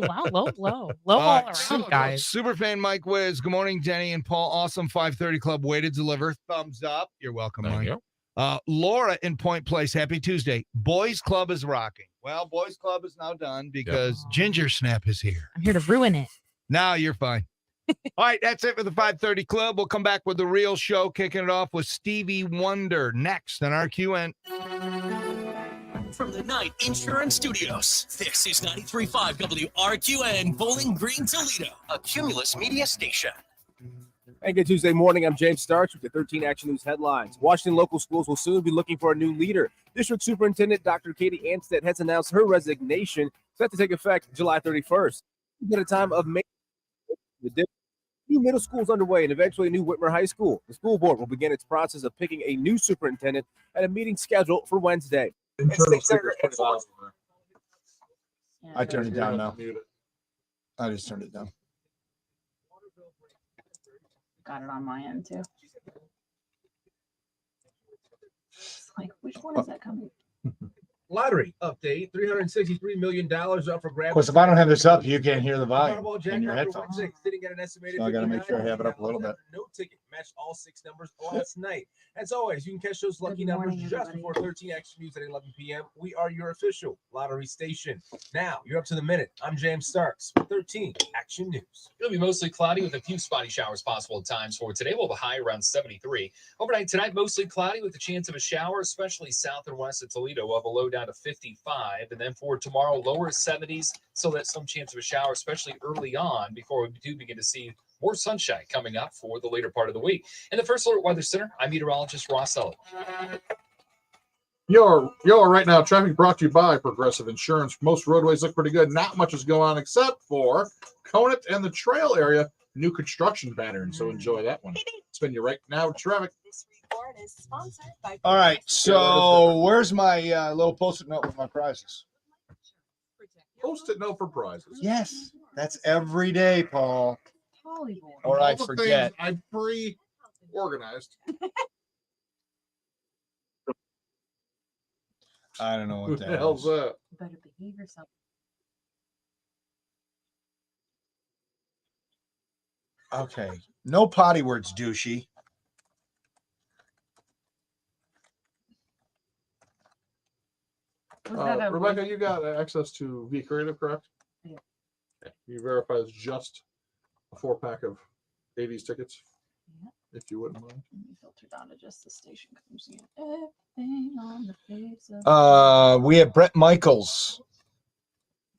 wow, low blow. Low all around, So, guys. Superfan Mike Wiz. Good morning, Jenny and Paul. Awesome 5:30 Club way to deliver. Thumbs up. You're welcome, Thank Mike. you. Laura in Point Place. Happy Tuesday. Boys Club is rocking. Well, Boys Club is now done because Ginger Snap is here. I'm here to ruin it. Now you're fine. All right, that's it for the 5:30 Club. We'll come back with the real show, kicking it off with Stevie Wonder next on RQN. From the Night Insurance Studios, this is 93.5 WRQN, Bowling Green, Toledo, a Cumulus media station. And good Tuesday morning. I'm James Starks with the 13 Action News headlines. Washington local schools will soon be looking for a new leader. District Superintendent Dr. Katie Anstead has announced her resignation, set to take effect July 31st. At a time of May, the new middle school is underway and eventually a new Whitmer High School. The school board will begin its process of picking a new superintendent at a meeting scheduled for Wednesday. I turned it down now. I just turned it down. Got it on my end too. It's like, which one is that coming? Lottery update: $363 million up for grabs. Of course, if I don't have this up, you can't hear the volume Powerball in your jackpot for headphones. Wednesday, sitting at an estimated So I got to make sure I have it up a little bit. No ticket matched all 6 numbers last night. As always, you can catch those lucky numbers just before 13 Action News at 11 p.m. We are your official lottery station. Now you're up to the minute. I'm James Starks with 13 Action News. It'll be mostly cloudy with a few spotty showers possible at times for today. We'll have a high around 73. Overnight tonight, mostly cloudy with a chance of a shower, especially south and west of Toledo. We'll have a low down to 55. And then for tomorrow, lower 70s. So that's some chance of a shower, especially early on before we do begin to see more sunshine coming up for the later part of the week. In the First Alert Weather Center, I'm meteorologist Ross Ellett. Yo, right now, traffic brought to you by Progressive Insurance. Most roadways look pretty good. Not much is going on except for Conant and the trail area, new construction pattern. So enjoy that one. Spin you right now, traffic. All right, so where's my little post-it note with my prizes? Post-it note for prizes. Yes, that's every day, Paul. Or All I the forget. things I pre-organized. I don't know Who what the that hell's is. that? Better behave yourself. Okay, no potty words, douchey. Rebecca, you got access to V Creative, correct? Yeah. Okay. You verify it's just a 4-pack of 80s tickets, if you wouldn't mind. Let me filter down to just the station comes in. Everything on the face of We have Brett Michaels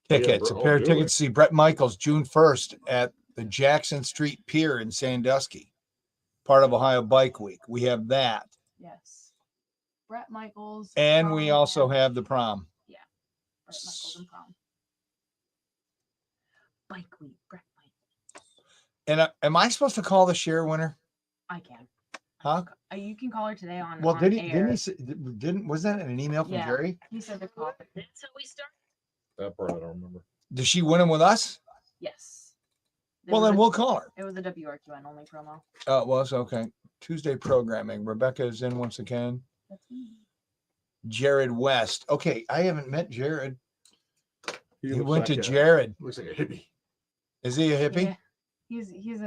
tickets. Yeah, A pair of do tickets to see Brett Michaels June 1st at the Jackson Street Pier in Sandusky, part of Ohio Bike Week. We have that. Yes. Brett Michaels. And we prom, also and- have the prom. Yeah. Brett Michaels and prom. Bike week. Brett Michaels. And am I supposed to call the share winner? I can. Huh? You can call her today on. Well, on didn't air. he say, was that an email from Yeah. Jerry? He said to call. That's how we start. That part I don't remember. Does she win him with us? Yes. Well, then we'll call her. It was a WRQN only promo. Oh, it was okay. Tuesday programming. Rebecca is in once again. That's me. Jared West. Okay, I haven't met Jared. He looks went to like Jared. Looks like a hippie. Is he a hippie? Yeah. He's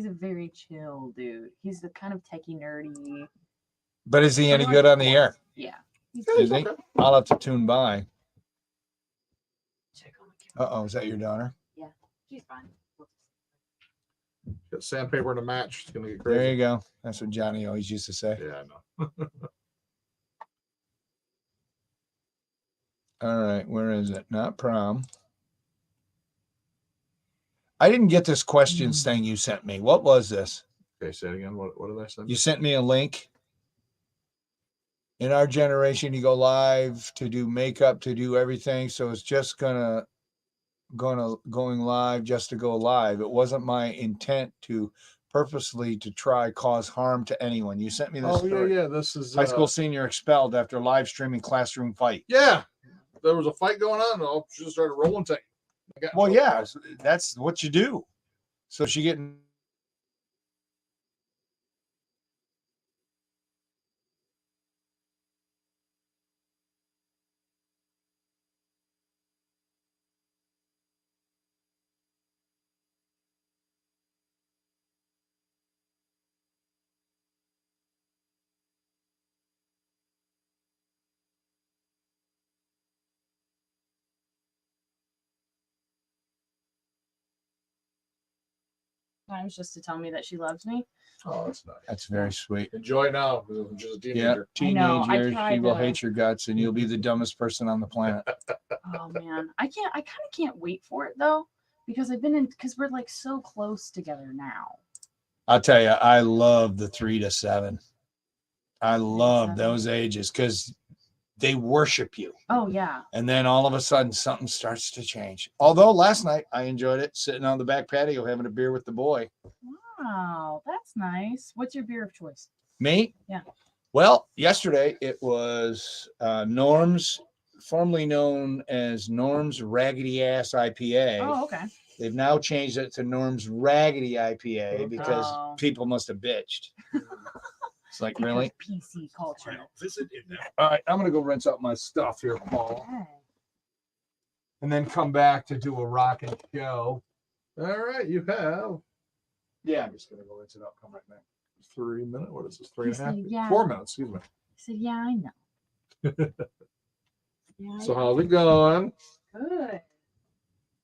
a very chill dude. He's the kind of techie nerdy. But is he any good on the air? Yeah. Is he? I'll have to tune by. Uh-oh, is that your daughter? Yeah, she's fine. Got sandpaper and a match. It's gonna get crazy. There you go. That's what Johnny always used to say. Yeah, I know. All right, where is it? Not prom. I didn't get this questions thing you sent me. What was this? Okay, say it again. What did I say? You sent me a link. In our generation, you go live to do makeup, to do everything. So it's just going live just to go live. It wasn't my intent to purposely to try cause harm to anyone. You sent me this. Oh yeah. This is high school senior expelled after live streaming classroom fight. Yeah, there was a fight going on. And she just started rolling tape. Well, yeah, that's what you do. So she getting. Times just to tell me that she loves me. Oh, that's nice. That's very sweet. Enjoy now. She's a teenager. Yeah, I know, I teenager. tried She will to- hate your guts, and you'll be the dumbest person on the planet. Oh man, I kind of can't wait for it though, because because we're like so close together now. I'll tell you, I love the 3 to 7. I love those ages because they worship you. Oh yeah. And then all of a sudden, something starts to change. Although last night I enjoyed it, sitting on the back patio having a beer with the boy. Wow, that's nice. What's your beer of choice? Me? Yeah. Well, yesterday it was Norm's, formerly known as Norm's Raggedy Ass IPA. Oh, okay. They've now changed it to Norm's Raggedy IPA because Oh. people must have bitched. It's like, really? PC culture. All right, I'm going to go rinse out my stuff here, Paul. Okay. And then come back to do a rockin' show. All right, you have. Yeah, I'm just going to go rinse it out. Come right back. 3 minutes. What is this? 3.5? said, yeah. 4 minutes. Excuse me. I said, yeah, I know. So how's it going? Good.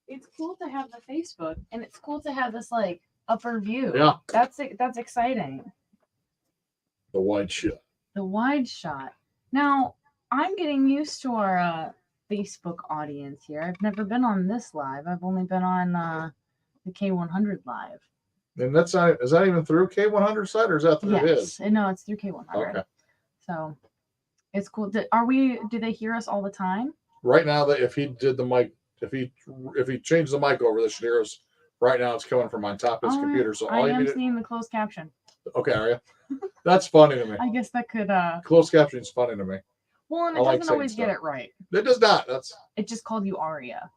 It's cool to have the Facebook, and it's cool to have this like upper view. Yeah. That's exciting. The wide shot. The wide shot. Now I'm getting used to our Facebook audience here. I've never been on this live. I've only been on the K100 live. And that's not. Is that even through K100 site, or is that through his? No, it's through K100. Okay. So it's cool. Do they hear us all the time? Right now, that if he did the mic, if he changed the mic over, this should hear us. Right now, it's coming from on top of his computer. So all I you am need. seeing the closed caption. Okay, are you? That's funny to me. I guess that could Closed caption is funny to me. well, and I it like doesn't saying always get stuff. it right. It does not. That's It just called you Aria.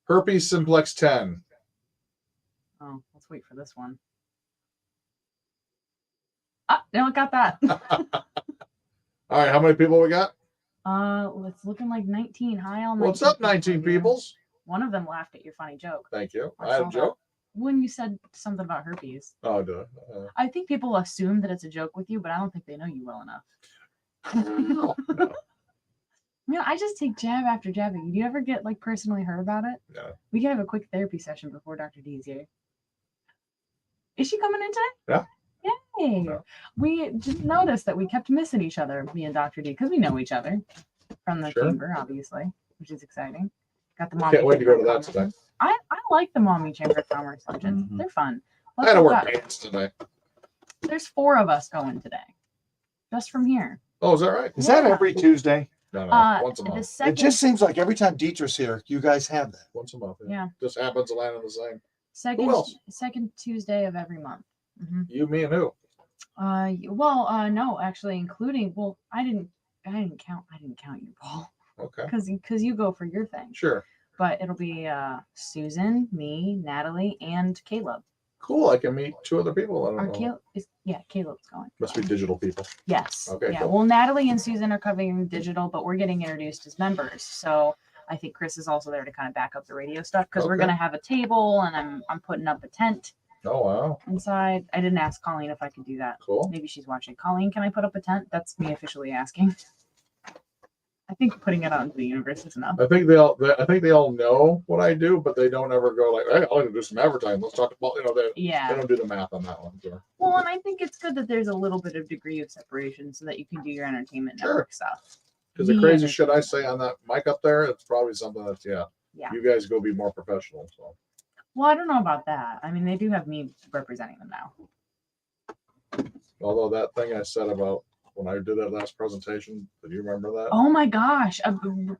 herpes simplex 10. Oh, let's wait for this one. No, it got that. All right, how many people we got? It's looking like 19. Hi, all. What's up, 19 peoples? One of them laughed at your funny joke. Thank you. I I had saw a that. joke. When you said something about herpes. Oh, do it. I think people assume that it's a joke with you, but I don't think they know you well enough. No. Man, I just take jab after jab. Do you ever get like personally hurt about it? Yeah. We can have a quick therapy session before Dr. D is here. Is she coming in today? Yeah. Yay! We just noticed that we kept missing each other, me and Dr. D, because we know each other from the Sure. chamber, obviously, which is exciting. Got the mommy. Can't wait to go to chamber that today. I like the mommy chamber of commerce luncheons. They're fun. I had to wear Got- pants today. There's 4 of us going today, just from here. Oh, is that right? Is that every Tuesday? No, once a The month. second, It just seems like every time Dietrich's here, you guys have that. Once a month. Yeah. Just happens to land on the same. second, Who else? second Tuesday of every month. Mhm. You, me, and who? No, actually, including. Well, I didn't count you, Paul, Okay. because you go for your thing. Sure. But it'll be Susan, me, Natalie, and Caleb. Cool. I can meet 2 other people. I don't know. Caleb's going. Must be digital people. Yes. Okay, Yeah. cool. Well, Natalie and Susan are covering digital, but we're getting introduced as members. So I think Chris is also there to kind of back up the radio stuff because we're Okay. gonna have a table and I'm putting up a tent Oh, wow. inside. I didn't ask Colleen if I could do that. Cool. Maybe she's watching. Colleen, can I put up a tent? That's me officially asking. I think putting it out into the universe is enough. I think they all know what I do, but they don't ever go like, "Hey, I'll do some advertising. Let's talk about." They Yeah. don't do the math on that one. So. Well, and I think it's good that there's a little bit of degree of separation so that you can do your entertainment Sure. network stuff. Because the crazy shit I say on that mic up there, it's probably something that's Yeah. You guys go be more professional. So Well, I don't know about that. I mean, they do have me representing them now. Although that thing I said about when I did that last presentation, do you remember that? Oh my gosh.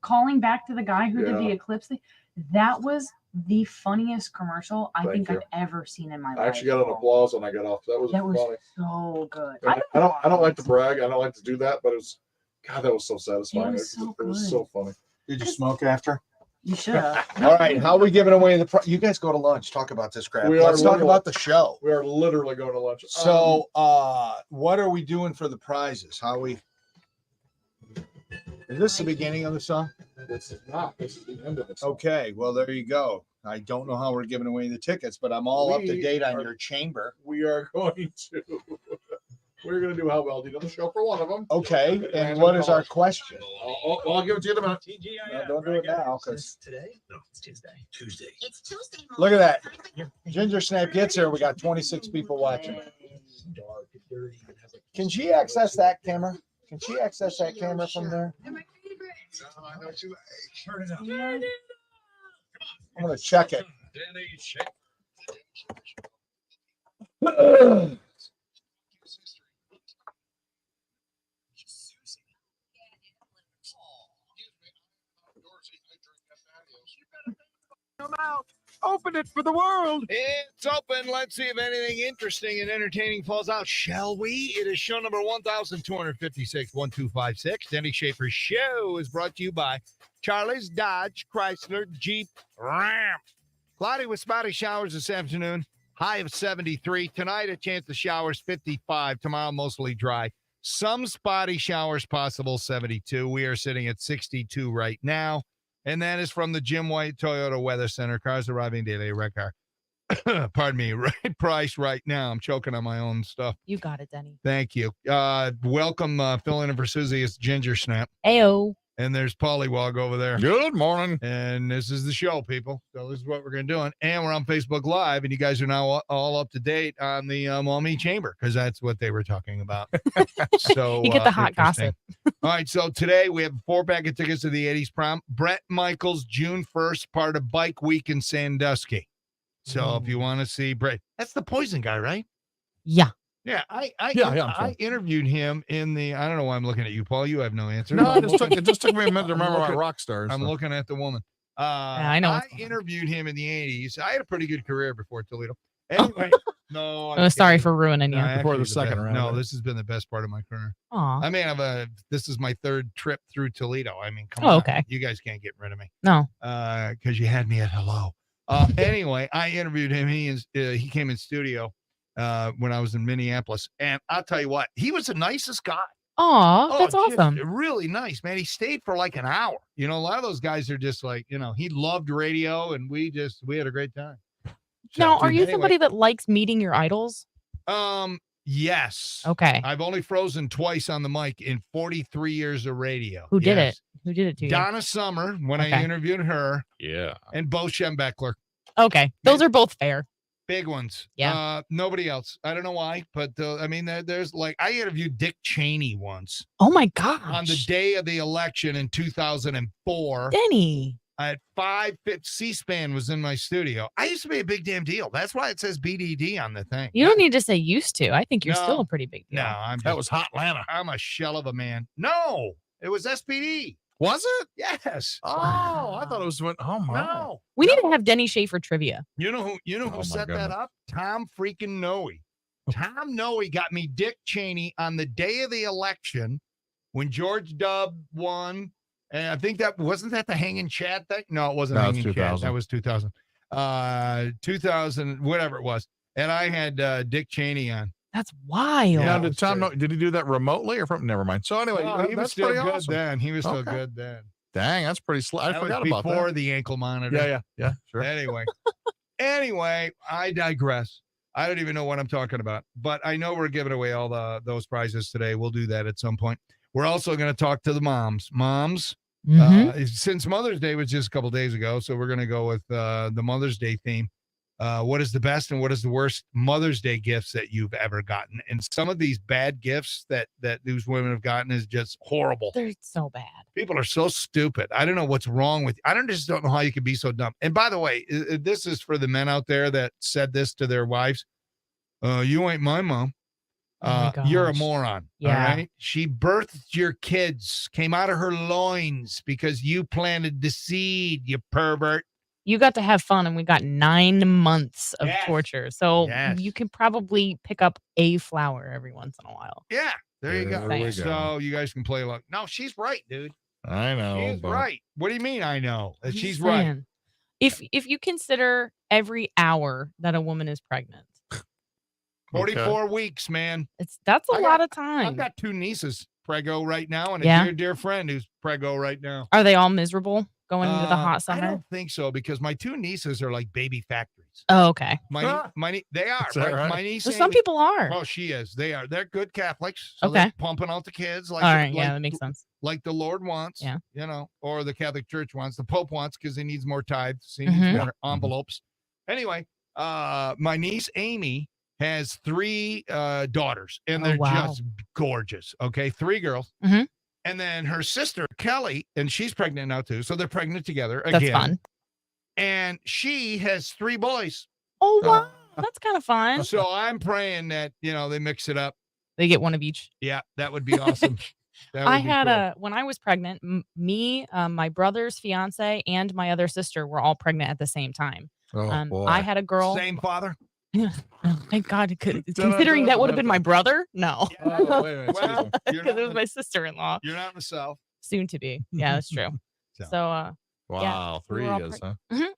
Calling back to the guy who did the Yeah. eclipse thing. That was the funniest commercial I Thank think you. I've ever seen in my I life. actually got an applause when I got off. That was That was funny. so good. And I don't like to brag. I don't like to do that, but it's God, that was so satisfying. It was so It was good. so funny. Did you smoke after? You should have. All right, how are we giving away the you guys go to lunch. Talk about this crap. We are Let's talk literally- about the show. We are literally going to lunch. So what are we doing for the prizes? How we is this the beginning of the song? This is not. This is the end of it. Okay, well there you go. I don't know how we're giving away the tickets, but I'm all up to We date on are- your chamber. We are going to. We're going to do how well do you know the show for one of them. Okay, and what is our question? I'll give it to you in a minute. No, don't do it now, because Today? No, it's Tuesday. Tuesday. It's Tuesday. look at that. Ginger Snap gets here. We got 26 people watching. Dark, dirty, and has like Can she access that camera? Can she access that camera from there? I know what you like. Turn it up. I'm gonna check it. Danny, shake. Come out. Open it for the world. It's open. Let's see if anything interesting and entertaining falls out, shall we? It is show number 1256, 1256. Denny Schaefer's show is brought to you by Charlie's Dodge Chrysler Jeep Ram. Cloudy with spotty showers this afternoon. High of 73. Tonight, a chance of showers, 55. Tomorrow, mostly dry. Some spotty showers possible, 72. We are sitting at 62 right now. And that is from the Jim White Toyota Weather Center. Cars arriving daily. Wreck car. Pardon me. Right price right now. I'm choking on my own stuff. You got it, Denny. Thank you. Welcome, filling in for Susie. It's Ginger Snap. Ayo. And there's Pollywog over there. Good morning. And this is the show, people. So this is what we're going to do. And we're on Facebook Live, and you guys are now all up to date on the Mommy Chamber, because that's what they were talking about. So You get the hot interesting. gossip. All right, so today we have 4-pack of tickets to the 80s prom. Brett Michaels, June 1st, part of Bike Week in Sandusky. So if you want to see Brett, that's the Poison guy, right? Yeah. Yeah, I'm I sure. interviewed him in the. I don't know why I'm looking at you, Paul. You have no answer. No, it just took me a minute to remember my looking- rock stars. I'm looking at the woman. I know I what's going on. interviewed him in the 80s. I had a pretty good career before Toledo. Anyway, no. I'm Oh, sorry kidding. for ruining you. No, Before actually the second round, No, right? this has been the best part of my career. Aw. I mean, this is my third trip through Toledo. I mean, come Oh, on. okay. You guys can't get rid of me. No. Because you had me at hello. Anyway, I interviewed him. He came in studio when I was in Minneapolis. And I'll tell you what, he was the nicest guy. Aw, that's just awesome. Really nice, man. He stayed for like an hour. You know, a lot of those guys are just like, he loved radio, and we had a great time. Now, So, are you anyway, somebody that likes meeting your idols? Yes. Okay. I've only frozen twice on the mic in 43 years of radio. Who did Yes. it? Who did it to you? Donna Summer, when I Okay. interviewed her, Yeah. and Bo Schembechler. Okay. Those are both fair. Big ones. Yeah. Nobody else. I don't know why, but I mean, there's like, I interviewed Dick Cheney once Oh my gosh. on the day of the election in 2004. Denny. At 5 C-SPAN was in my studio. I used to be a big damn deal. That's why it says BDD on the thing. You don't need to say used to. I think you're No. still a pretty big deal. No, That was Hot Lana. I'm a shell of a man. No, it was SPD. Was it? Yes. Oh, I thought it was when. Oh my. No. We need to have Denny Schaefer trivia. You know who Oh, my set that goodness. up? Tom freaking Noe. Tom Noe got me Dick Cheney on the day of the election when George W. won. And I think wasn't that the hanging Chad thing? No, it wasn't No, it's hanging Chad. 2000. That was 2000. 2000, whatever it was. And I had Dick Cheney on. That's wild. Yeah, Now, it did was Tom? great. Did he do that remotely or from? Never mind. So anyway, No, he was that's still pretty good awesome. then. He was still Okay. good then. Dang, that's pretty slow. I That forgot was about before that. the ankle monitor. Yeah. Sure. Anyway, I digress. I don't even know what I'm talking about, but I know we're giving away all those prizes today. We'll do that at some point. We're also going to talk to the moms. Since Mother's Day was just a couple days ago, so we're going to go with the Mother's Day theme. What is the best and what is the worst Mother's Day gifts that you've ever gotten? And some of these bad gifts that these women have gotten is just horrible. They're so bad. People are so stupid. I don't know what's wrong with you. I just don't know how you could be so dumb. And by the way, this is for the men out there that said this to their wives. You ain't my mom. You're a moron. Yeah. All right. She birthed your kids, came out of her loins because you planted the seed, you pervert. You got to have fun, and we got 9 months of Yes. torture. So Yes. you can probably pick up a flower every once in a while. Yeah. There you go. There we go. So you guys can play along. No, she's right, dude. I know. She's but right. What do you mean I know? I'm She's just right. saying. If you consider every hour that a woman is pregnant, 44 weeks, man. that's a I lot got- of time. I've got 2 nieces prego right now and a Yeah. dear friend who's prego right now. Are they all miserable going into the hot I summer? don't think so because my 2 nieces are like baby factories. Oh, okay. They are. Is that Right? right? My niece. Well, some Amy- people are. Oh, she is. They are. They're good Catholics. So Okay. they're pumping out the kids like. All right. Yeah, that makes sense. Like the Lord wants. Yeah. You know, or the Catholic Church wants. The Pope wants because he needs more tithes. He needs Mhm. more envelopes. Anyway, my niece Amy has 3 daughters, and Oh, they're wow. just gorgeous. Okay, 3 girls. Mhm. And then her sister Kelly, and she's pregnant now too. So they're pregnant together again. That's fun. And she has 3 boys. Oh, wow. That's kind of fun. So I'm praying that they mix it up. They get one of each. Yeah, that would be awesome. That I would be had cool. when I was pregnant, me, my brother's fiance, and my other sister were all pregnant at the same time. Oh, boy. I had a girl. Same father. Yeah. Thank God. Considering that would have been my brother, no, Oh, wait a minute, excuse me. because it was my sister-in-law, You're not in the South. soon to be. Yeah, that's true. So, Wow, we 3 were all is, huh?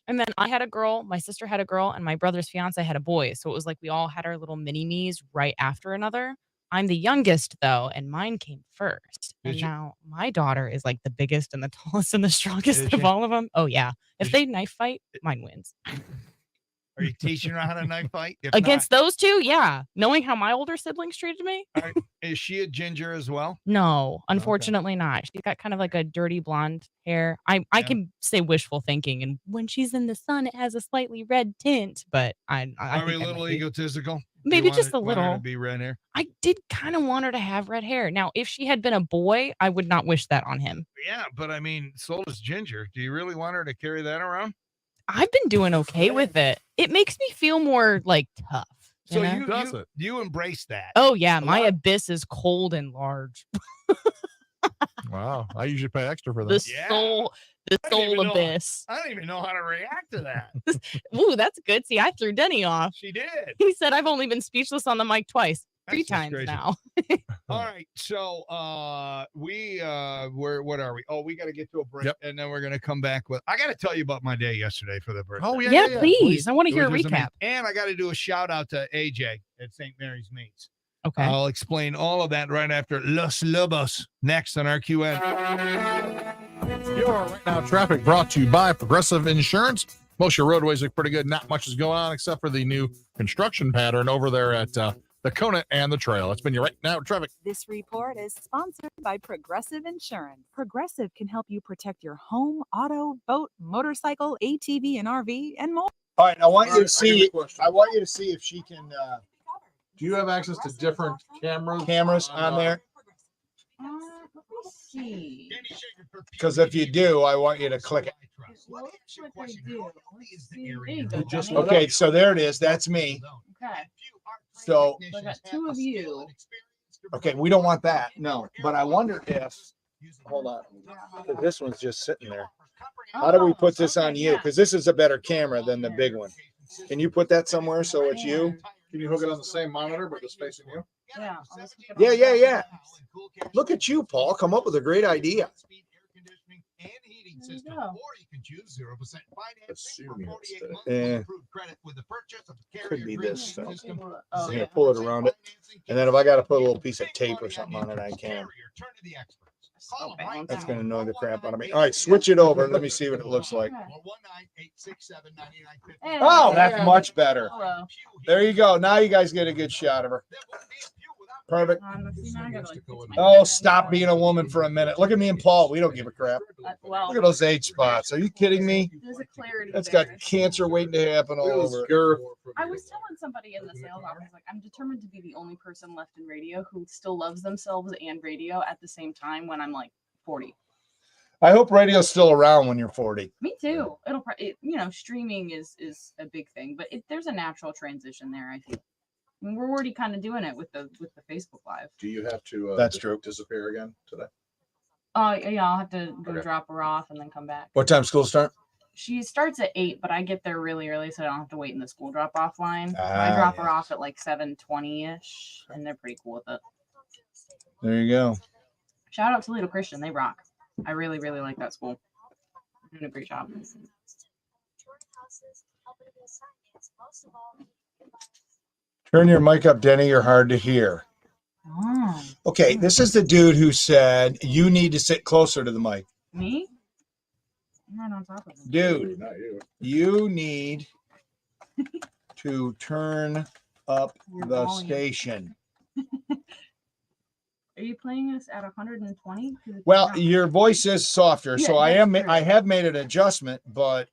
And then I had a girl, my sister had a girl, and my brother's fiance had a boy. So it was like we all had our little mini me's right after another. I'm the youngest though, and mine came first. And Is she- now my daughter is like the biggest and the tallest and the strongest Is of she? all of them. Oh yeah, if Is they knife fight, mine wins. Are you teaching her how to knife fight? If Against those two, yeah. Knowing how my older siblings treated me, not, is she a ginger as well? no, unfortunately not. She's got kind of like a dirty blonde hair. I can say wishful thinking, and when she's in the sun, it has a slightly red tint. But I Are we think a I little might be. egotistical? Maybe You want just a want her to little. be red hair. I did kind of want her to have red hair. Now, if she had been a boy, I would not wish that on him. Yeah, but I mean, so does ginger. Do you really want her to carry that around? I've been doing okay with it. It makes me feel more like tough. So you know? you embrace that. Oh yeah, my abyss is cold and large. Wow. I usually pay extra for The that. soul, the I don't even soul know- abyss. I don't even know how to react to that. Ooh, that's good. See, I threw Denny off. She did. He said I've only been speechless on the mic twice. 3 That's just times crazy. now. All right, so what are we? Oh, we got to get to a break, Yep. and then we're gonna come back with. I got to tell you about my day yesterday for the birthday. Oh, Yeah, please. I want to It hear a was amazing. recap. And I got to do a shout out to AJ at St. Mary's Meats. Okay. I'll explain all of that right after Los Lobos next on RQN. You're right now traffic brought to you by Progressive Insurance. Most of your roadways look pretty good. Not much is going on except for the new construction pattern over there at the Conant and the Trail. It's been your right now traffic. This report is sponsored by Progressive Insurance. Progressive can help you protect your home, auto, boat, motorcycle, ATV, and RV, and more. All right, I want you to All right, I got a see. question. I want you to see if she can Do you have access to different cameras on there. Let me see. Because if you do, I want you to click it. Looks like I do. Let's see. There you go, just Denny. Okay, so there it is. That's me. Okay. So So I got 2 of you. okay, we don't want that. No, but I wonder if. Hold on, 'cause this one's just sitting there. How do we put this on you? Because this is a better camera than the big one. Can you put that somewhere so it's you? Can you hook it on the same monitor but just facing you? Yeah. I'll just hook it Yeah, on. yeah, yeah. Look at you, Paul. Come up with a great idea. There you go. Yeah. Could be this stuff. Oh, Here, yeah. pull it around it. And then if I got to put a little piece of tape or something on it, I can. So bad. That's going to annoy the crap out of me. All right, switch it over. Let me see what it looks like. Hey, Oh, that's much better. Hello. There you go. Now you guys get a good shot of her. Perfect. See, now I gotta, like, fix my Oh, camera. stop being a woman for a minute. Look at me and Paul. We don't give a crap. Well, Look at those age spots. Are you kidding me? there's a clarity That's there. got cancer waiting to happen all over it. I was telling somebody in the sales office, like, I'm determined to be the only person left in radio who still loves themselves and radio at the same time when I'm like 40. I hope radio's still around when you're 40. Me too. Streaming is a big thing, but there's a natural transition there. I feel. mean, we're already kind of doing it with the Facebook Live. Do you have to That's true. disappear again today? Yeah, I'll have to go Okay. drop her off and then come back. What time school start? She starts at 8, but I get there really early, so I don't have to wait in the school drop-off line. So I Ah, drop her off at like 7:20ish, and they're pretty cool with it. There you go. Shout out to Toledo Christian, they rock. I really, really like that school. They're doing a great job. Turn your mic up, Denny. You're hard to hear. Oh, Okay, this is the dude who said you need to sit closer to the mic. me? I'm right on top of him. Dude, Not you. you need to turn up Your the volume. station. Are you playing this at 120? Well, your voice is softer, Yeah, so I that's am. true. I have made an adjustment, but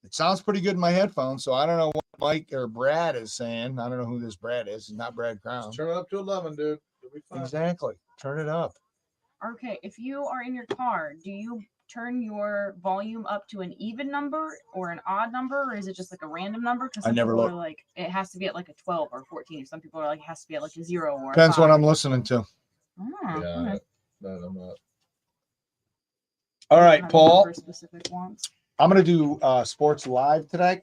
it sounds pretty good in my headphones. So I don't know what Mike or Brad is saying. I don't know who this Brad is. It's not Brad Crown. Turn it up to 11, dude. It'll be fine. Exactly. Turn it up. Okay, if you are in your car, do you turn your volume up to an even number or an odd number, or is it just like a random number? Because I never people are look. like, it has to be at like a 12 or 14. Some people are like, it has to be at like a 0 or a Depends 5. what I'm listening to. Oh, Yeah, okay. I'm not. All right, Have Paul. number specific ones. I'm going to do sports live today.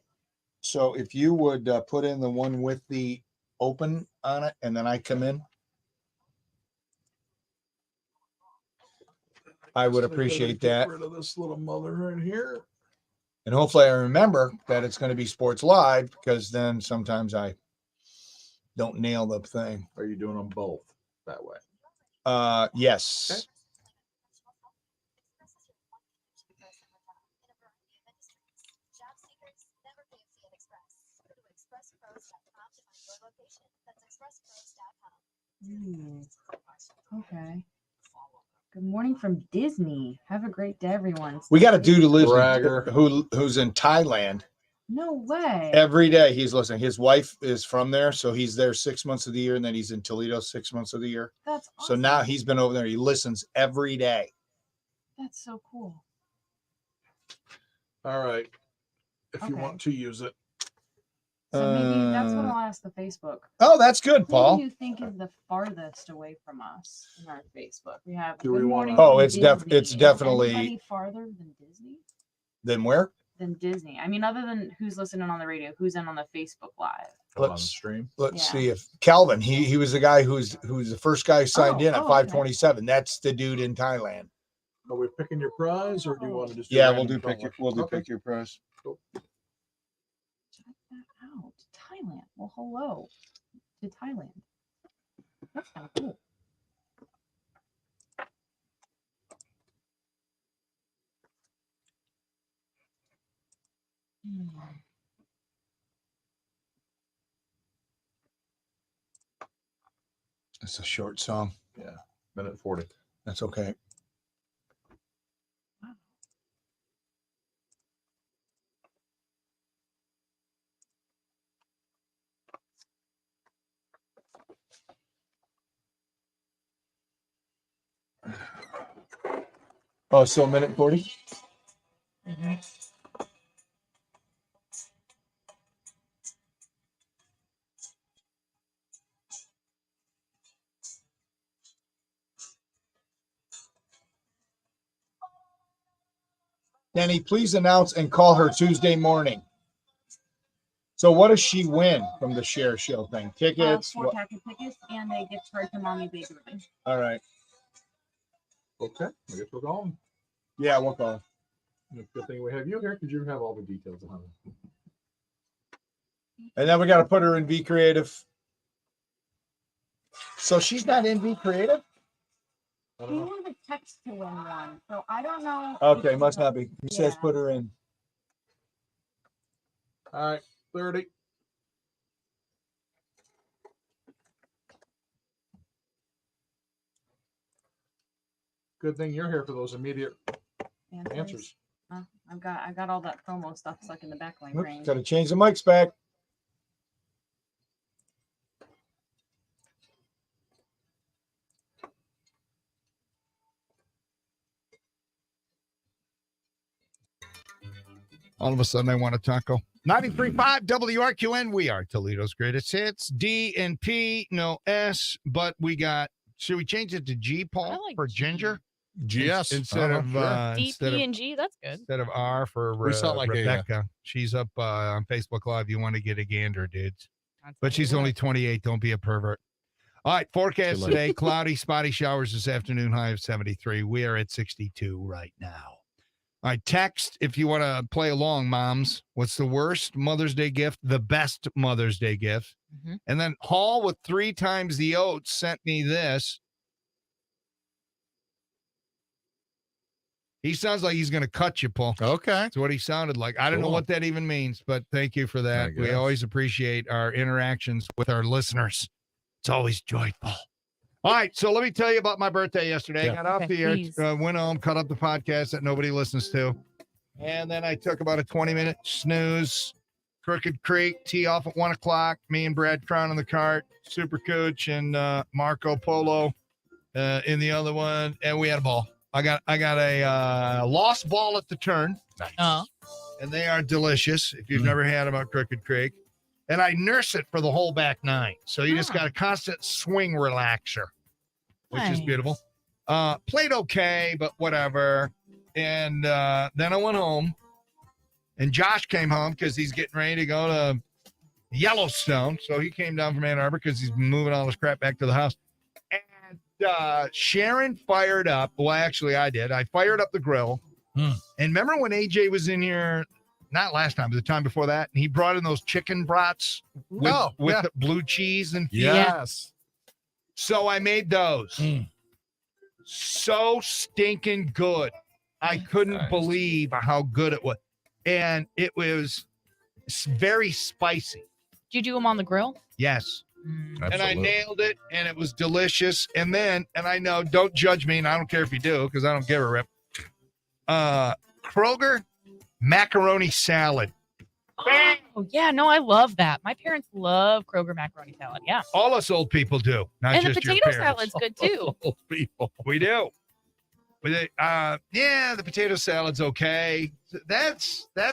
So if you would put in the one with the open on it, and then I come in, I would appreciate that. Get rid of this little mother right here. And hopefully I remember that it's going to be sports live, because then sometimes I don't nail the thing. Are you doing them both that way? Yes. Okay. Okay. Good morning from Disney. Have a great day, everyone. We got a dude who lives Bragger. who's in Thailand. No way. Every day he's listening. His wife is from there, so he's there 6 months of the year, and then he's in Toledo 6 months of the year. That's So awesome. now he's been over there. He listens every day. That's so cool. All right. If you Okay. want to use it. So maybe that's what I'll ask the Facebook. Oh, that's good, Who Paul. do you think is the farthest away from us in our Facebook? We have. Do we Good wanna- morning Oh, from it's Disney. it's Is definitely. anybody farther than Disney? Then where? Than Disney. I mean, other than who's listening on the radio, who's in on the Facebook Live? On the Let's stream. let's Yeah. see if Calvin. He was the guy who's the first guy who signed Oh, in at okay. 527. That's the dude in Thailand. Are we picking your prize, or do you want to just? Yeah, random we'll do caller? pick your we'll do Okay. pick your prize. Check that out. Thailand. Well, hello to Thailand. That's kind of cool. It's a short song. Yeah, minute 40. That's okay. Oh, so a minute 40? Danny, please announce and call her Tuesday morning. So what does she win from the share show thing? Tickets? 4 What? pack of tickets and a gift card to Mommy Bakery. All right. Okay, I guess we're going. Yeah, we'll call. Good thing we have you here, because you have all the details on it. And then we got to put her in Be Creative. So she's not in Be Creative? I We don't know. have a text to win one, so I don't know. Okay, must not be. He says Yeah. put her in. All right, 30. Good thing you're here for those immediate answers. I got all that promo stuff stuck in the back of my brain. Got to change the mics back. All of a sudden, I want a taco. 93.5 WRQN. We are Toledo's greatest hits. D and P, no S, but we got. Should we change it to G, Paul, for ginger? GS Instead of D, P, and G. That's good. Instead of R for We sound like Rebecca. She's up on Facebook Live. You want to get a gander, dudes. That's But she's only 28. Don't be a pervert. All right, forecast today, cloudy, spotty showers this afternoon, high of 73. We are at 62 right now. All right, text if you want to play along, moms. What's the worst Mother's Day gift? The best Mother's Day gift. Mm-hmm. And then Hall with 3 times the oats sent me this. He sounds like he's going to cut you, Paul. Okay. That's what he sounded like. I don't know what that even means, but thank you for that. We always appreciate our interactions with our listeners. It's always joyful. All right, so let me tell you about my birthday yesterday. Yeah. Got off the air, went home, cut up the podcast that nobody listens to. And then I took about a 20-minute snooze. Crooked Creek, tee off at 1 o'clock. Me and Brad Crown in the cart. Super Coach and Marco Polo in the other one. And we had a ball. I got a lost ball at the turn. Nice. And they are delicious if you've never had them at Crooked Creek. And I nurse it for the whole back 9. So you just got a constant swing relaxer, which is beautiful. Played okay, but whatever. And then I went home. And Josh came home because he's getting ready to go to Yellowstone. So he came down from Ann Arbor because he's moving all his crap back to the house. And Sharon fired up. Well, actually, I did. I fired up the grill. And remember when AJ was in here? Not last time, but the time before that. And he brought in those chicken brats with the blue cheese and yes. So I made those. So stinking good. I couldn't believe how good it was. And it was very spicy. Did you do them on the grill? Yes. Absolutely. And I nailed it, and it was delicious. And then, and I know, don't judge me, and I don't care if you do, because I don't give a rip. Kroger macaroni salad. Oh, yeah. No, I love that. My parents love Kroger macaroni salad. Yeah. All us old people do, not And the just your potato parents. salad's good, too. Old people. We do. But the potato salad's okay. That's a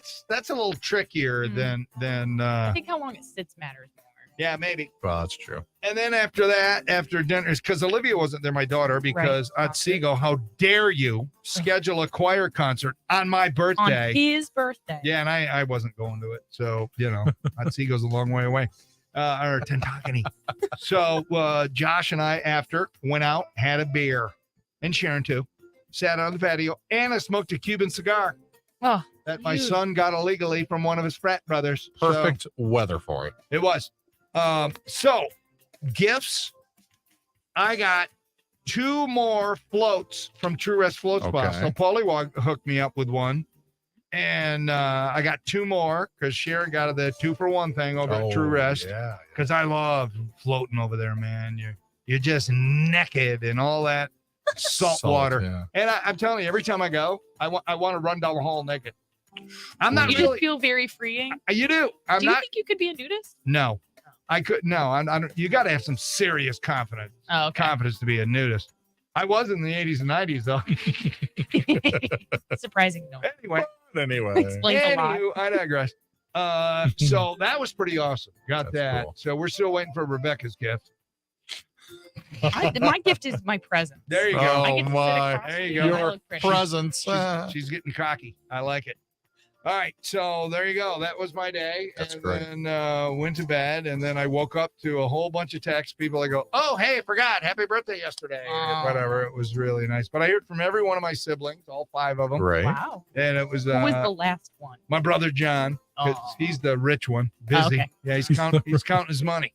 little trickier than I think how long it sits matters more. yeah, maybe. Well, that's true. And then after that, after dinner, because Olivia wasn't there, my daughter, because Otsego, how dare you schedule a choir concert on my birthday? On his birthday. Yeah, and I wasn't going to it. So, Otsego's a long way away. Or Tentacony. So Josh and I, after, went out, had a beer, and Sharon too, sat on the patio, and I smoked a Cuban cigar that my son got illegally from one of his frat brothers. Perfect weather for it. It was. So gifts, I got 2 more floats from True Rest Float Spa. Okay. So Paulie hooked me up with one. And I got 2 more because Sharon got the 2-for-1 thing over at True Rest. Yeah. Because I love floating over there, man. You're just naked and all that salt water. Yeah. And I'm telling you, every time I go, I want to run down the hall naked. I'm not You really. just feel very freeing. You do. I'm Do you not. think you could be a nudist? No, I could. No, I don't. You got to have some serious confidence. Oh, okay. Confidence to be a nudist. I was in the 80s and 90s though. Surprising, no. Anyway. Explains a lot. Anywho, I digress. So that was pretty awesome. Got That's that. cool. So we're still waiting for Rebecca's gift. My gift is my present. There you go. Oh, I get to sit my. across There from you and go. I Your look pretty. presents. She's getting cocky. I like it. All right, so there you go. That was my day. That's and great. then went to bed, and then I woke up to a whole bunch of texts. People I go, oh, hey, I forgot. Happy birthday yesterday. Oh. Whatever. It was really nice. But I heard from every one of my siblings, all 5 of them. Right. Wow. And it was Who was the last one? my brother John. 'Cause Oh. he's the rich one. Busy. Okay. Yeah, he's counting his money.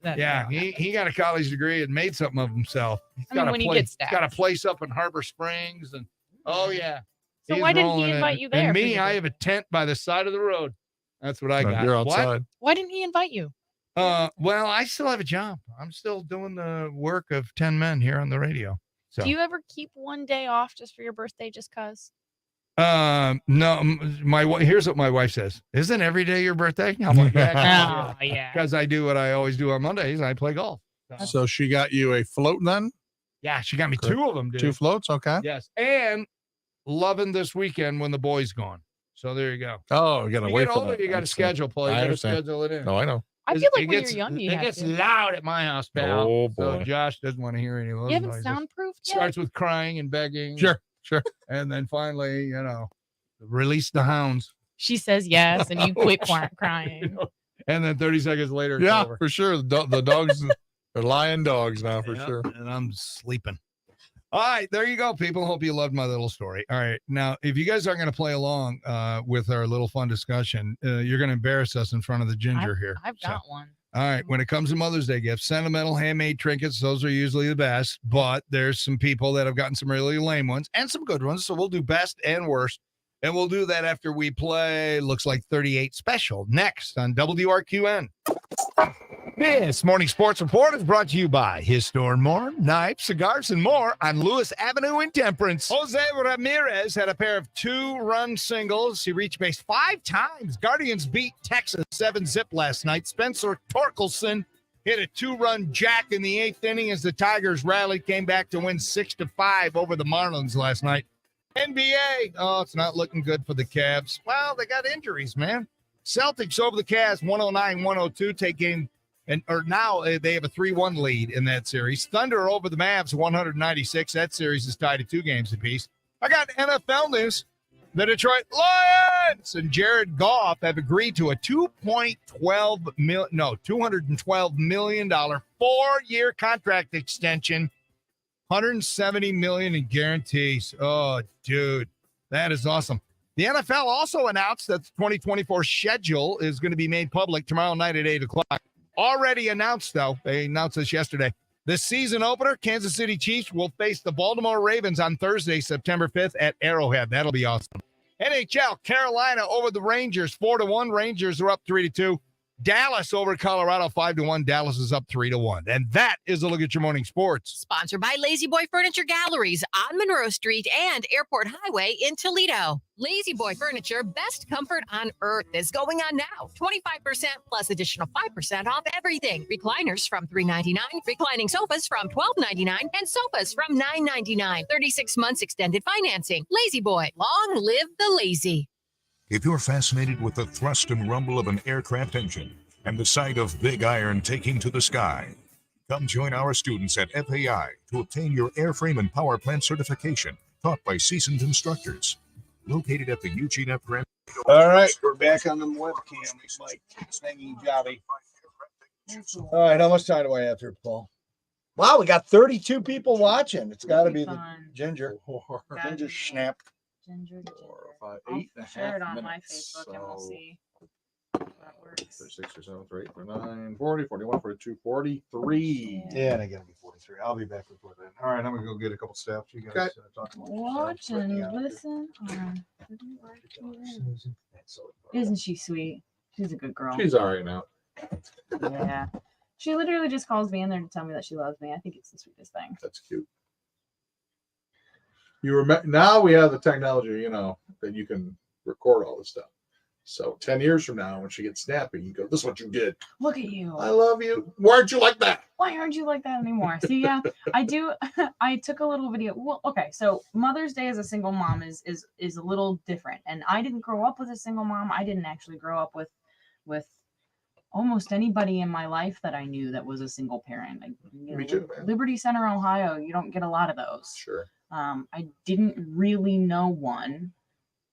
That's Yeah, he got a college degree and made something of himself. He's I mean, got a when he place. gets He's got a stacked. place up in Harbor Springs, and oh yeah. So He's why didn't rolling he in. invite you there? And for me, your I birthday? have a tent by the side of the road. That's what I got. You're What? outside. Why didn't he invite you? Well, I still have a job. I'm still doing the work of 10 men here on the radio. So, Do you ever keep one day off just for your birthday, just cause? no, here's what my wife says. Isn't every day your birthday? I'm like, Oh, yeah. because I do what I always do on Mondays. I play golf. So she got you a float then? Yeah, she got me Great. 2 of them, dude. 2 floats? Okay. Yes. And loving this weekend when the boy's gone. So there you go. Oh, you got to You wait get for older, that. you got to schedule, Paul. You I got to understand. schedule it in. No, I know. I feel like It when gets, you're young, you it have gets to. loud at my house, pal. Oh, So boy. Josh doesn't want to hear any of those You haven't noises. soundproofed yet? Starts with crying and begging. Sure. And then finally, release the hounds. She says yes, and you quit crying. And then 30 seconds later, it's Yeah, over. for sure. The dogs are lying dogs now, for Yep, sure. And I'm sleeping. All right, there you go, people. Hope you loved my little story. All right, now, if you guys aren't going to play along with our little fun discussion, you're going to embarrass us in front of the ginger here. I've got one. All right, when it comes to Mother's Day gifts, sentimental handmade trinkets, those are usually the best, but there's some people that have gotten some really lame ones and some good ones, so we'll do best and worst, and we'll do that after we play Looks Like 38 Special next on WRQN. This morning sports report is brought to you by his store and more, knives, cigars, and more on Lewis Avenue in Temperance. Jose Ramirez had a pair of 2-run singles. He reached base 5 times. Guardians beat Texas 7-zip last night. Spencer Torkelson hit a 2-run jack in the 8th inning as the Tigers rallied, came back to win 6-5 over the Marlins last night. NBA, it's not looking good for the Cavs. Well, they got injuries, man. Celtics over the Cavs 109-102, take game. Now they have a 3-1 lead in that series. Thunder over the Mavs 196. That series is tied at 2 games apiece. I got NFL news. The Detroit Lions and Jared Goff have agreed to a $212 million 4-year contract extension, $170 million in guarantees. Oh, dude, that is awesome. The NFL also announced that the 2024 schedule is going to be made public tomorrow night at 8 o'clock. Already announced, though, they announced this yesterday. The season opener, Kansas City Chiefs will face the Baltimore Ravens on Thursday, September 5th at Arrowhead. That'll be awesome. NHL, Carolina over the Rangers, 4-1. Rangers are up 3-2. Dallas over Colorado, 5-1. Dallas is up 3-1. And that is a look at your morning sports. Sponsored by Lazy Boy Furniture Galleries on Monroe Street and Airport Highway in Toledo. Lazy Boy Furniture, best comfort on earth, is going on now. 25% plus additional 5% off everything. Recliners from $3.99, reclining sofas from $12.99, and sofas from $9.99. 36 months extended financing. Lazy Boy, long live the lazy. If you're fascinated with the thrust and rumble of an aircraft engine and the sight of big iron taking to the sky, come join our students at FAI to obtain your airframe and power plant certification taught by seasoned instructors. Located at the Eugene F. Grant. All right, we're back on the webcam. It's like hanging jobby. All right, how much time do I have here, Paul? Wow, we got 32 people watching. It's got to be the ginger. Ginger snap. Ginger. 4, 5, I'll 8.5 share it on my minutes. Facebook and we'll So see if that works. 36 or 7, 8, 9, 40, 41, 42, 43. Yeah, and I gotta be 43. I'll be back before then. All right, I'm gonna go get a couple steps. You guys talk about Watch and listen. Isn't she sweet? She's a good girl. She's all right now. Yeah. She literally just calls me in there to tell me that she loves me. I think it's the sweetest thing. That's cute. You remember now we have the technology, that you can record all this stuff. So 10 years from now, when she gets snappy, you go, "This is what you did. Look at you. I love you. Why aren't you like that?" Why aren't you like that anymore? See, yeah, I do. I took a little video. Well, okay, so Mother's Day as a single mom is a little different, and I didn't grow up with a single mom. I didn't actually grow up with almost anybody in my life that I knew that was a single parent. Me too, man. Liberty Center, Ohio, you don't get a lot of those. Sure. I didn't really know one,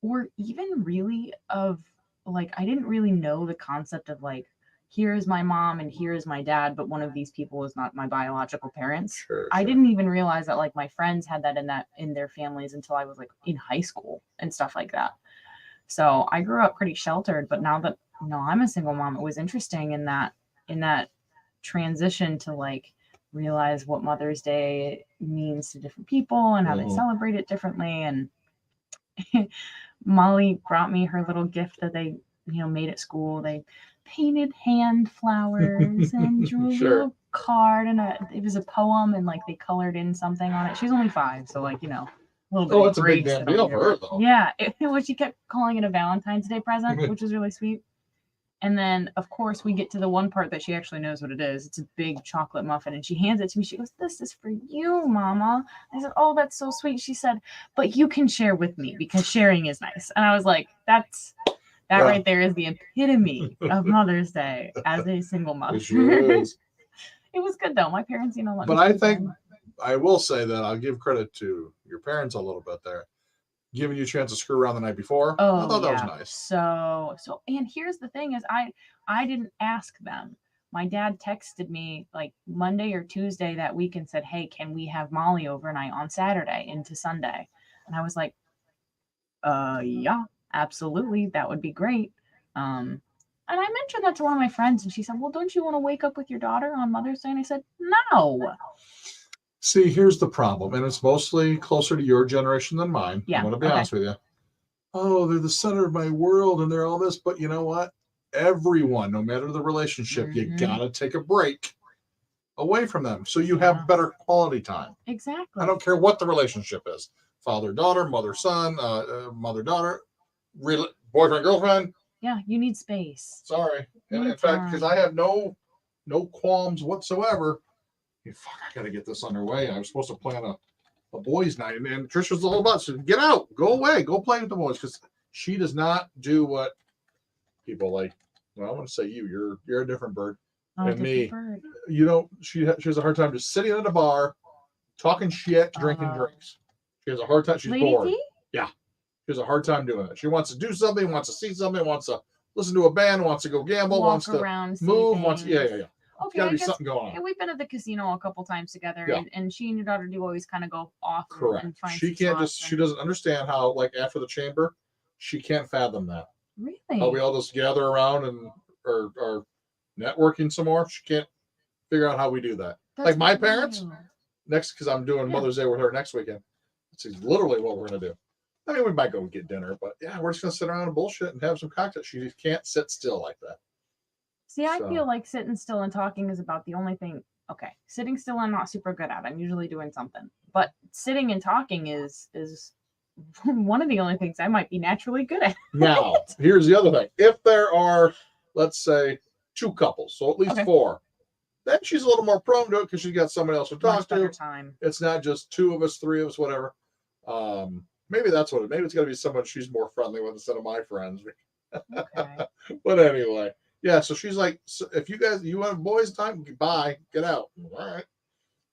or even really I didn't really know the concept of here is my mom and here is my dad, but one of these people is not my biological parents. Sure, I didn't even realize that my friends had that in their families until I was in high school and stuff like that. So I grew up pretty sheltered, but now that I'm a single mom, it was interesting in that transition to realize what Mother's Day means to different people and how they celebrate it differently. And Molly brought me her little gift that they, made at school. They painted hand flowers and drew a little card, and it was a poem, and they colored in something on it. She's only 5, so a little bit. Oh, it's a big damn deal for her, though. Yeah, she kept calling it a Valentine's Day present, which was really sweet. And then, of course, we get to the one part that she actually knows what it is. It's a big chocolate muffin. And she hands it to me. She goes, "This is for you, Mama." I said, "Oh, that's so sweet." She said, "But you can share with me because sharing is nice." And I was like, that right there is the epitome of Mother's Day as a single mother. It sure is. It was good, though. My parents, let me But I speak think on- I will say that I'll give credit to your parents a little bit there. Giving you a chance to screw around the night before. I thought that was nice. So, and here's the thing is I didn't ask them. My dad texted me like Monday or Tuesday that week and said, "Hey, can we have Molly overnight on Saturday into Sunday?" And I was like, yeah, absolutely. That would be great. And I mentioned that to one of my friends and she said, "Well, don't you want to wake up with your daughter on Mother's Day?" And I said, "No." See, here's the problem, and it's mostly closer to your generation than mine. Yeah, I'm going to be okay. honest with you. Oh, they're the center of my world, and they're all this. But you know what? Everyone, no matter the relationship, you got to take a break away from them so you have better quality time. Exactly. I don't care what the relationship is. Father-daughter, mother-son, mother-daughter, boyfriend-girlfriend. Yeah, you need space. Sorry. You And need in fact, because time. I have no qualms whatsoever. Fuck, I got to get this underway. I was supposed to plan a boys' night, and Trisha's all about. So get out, go away, go play with the boys, because she does not do what people like. Well, I want to say you're a different bird Oh, than me. different bird. You know, she has a hard time just sitting at a bar, talking shit, drinking drinks. She has a hard time. She's Lady bored. T? Yeah, she has a hard time doing it. She wants to do something, wants to see something, wants to listen to a band, wants to go gamble, Walk wants to around, see move, wants things. yeah. Okay, Got to I be guess- something going on. Yeah, we've been at the casino a couple times together, Yeah. and she and your daughter do always kind of go off Correct. and find She some can't spots just. She doesn't understand how, like, after the chamber, she can't fathom that. Really? How we all just gather around and are networking some more. She can't figure out how we do that. That's like my wild. parents next, because I'm doing Mother's Day with her next weekend. It's literally what we're gonna do. I mean, we might go get dinner, but yeah, we're just gonna sit around and bullshit and have some cocktails. She just can't sit still like that. See, I So- feel like sitting still and talking is about the only thing. Okay, sitting still I'm not super good at. I'm usually doing something, but sitting and talking is one of the only things I might be naturally good at. Now, here's the other thing. If there are, let's say, 2 couples, so at least 4, then she's a little more prone to it because she's got somebody else to talk Much better to. time. It's not just 2 of us, 3 of us, whatever. Maybe that's what it. Maybe it's got to be someone she's more friendly with instead of my friends. Okay. But anyway, yeah. So she's like, so if you want boys' time, bye, get out. All right.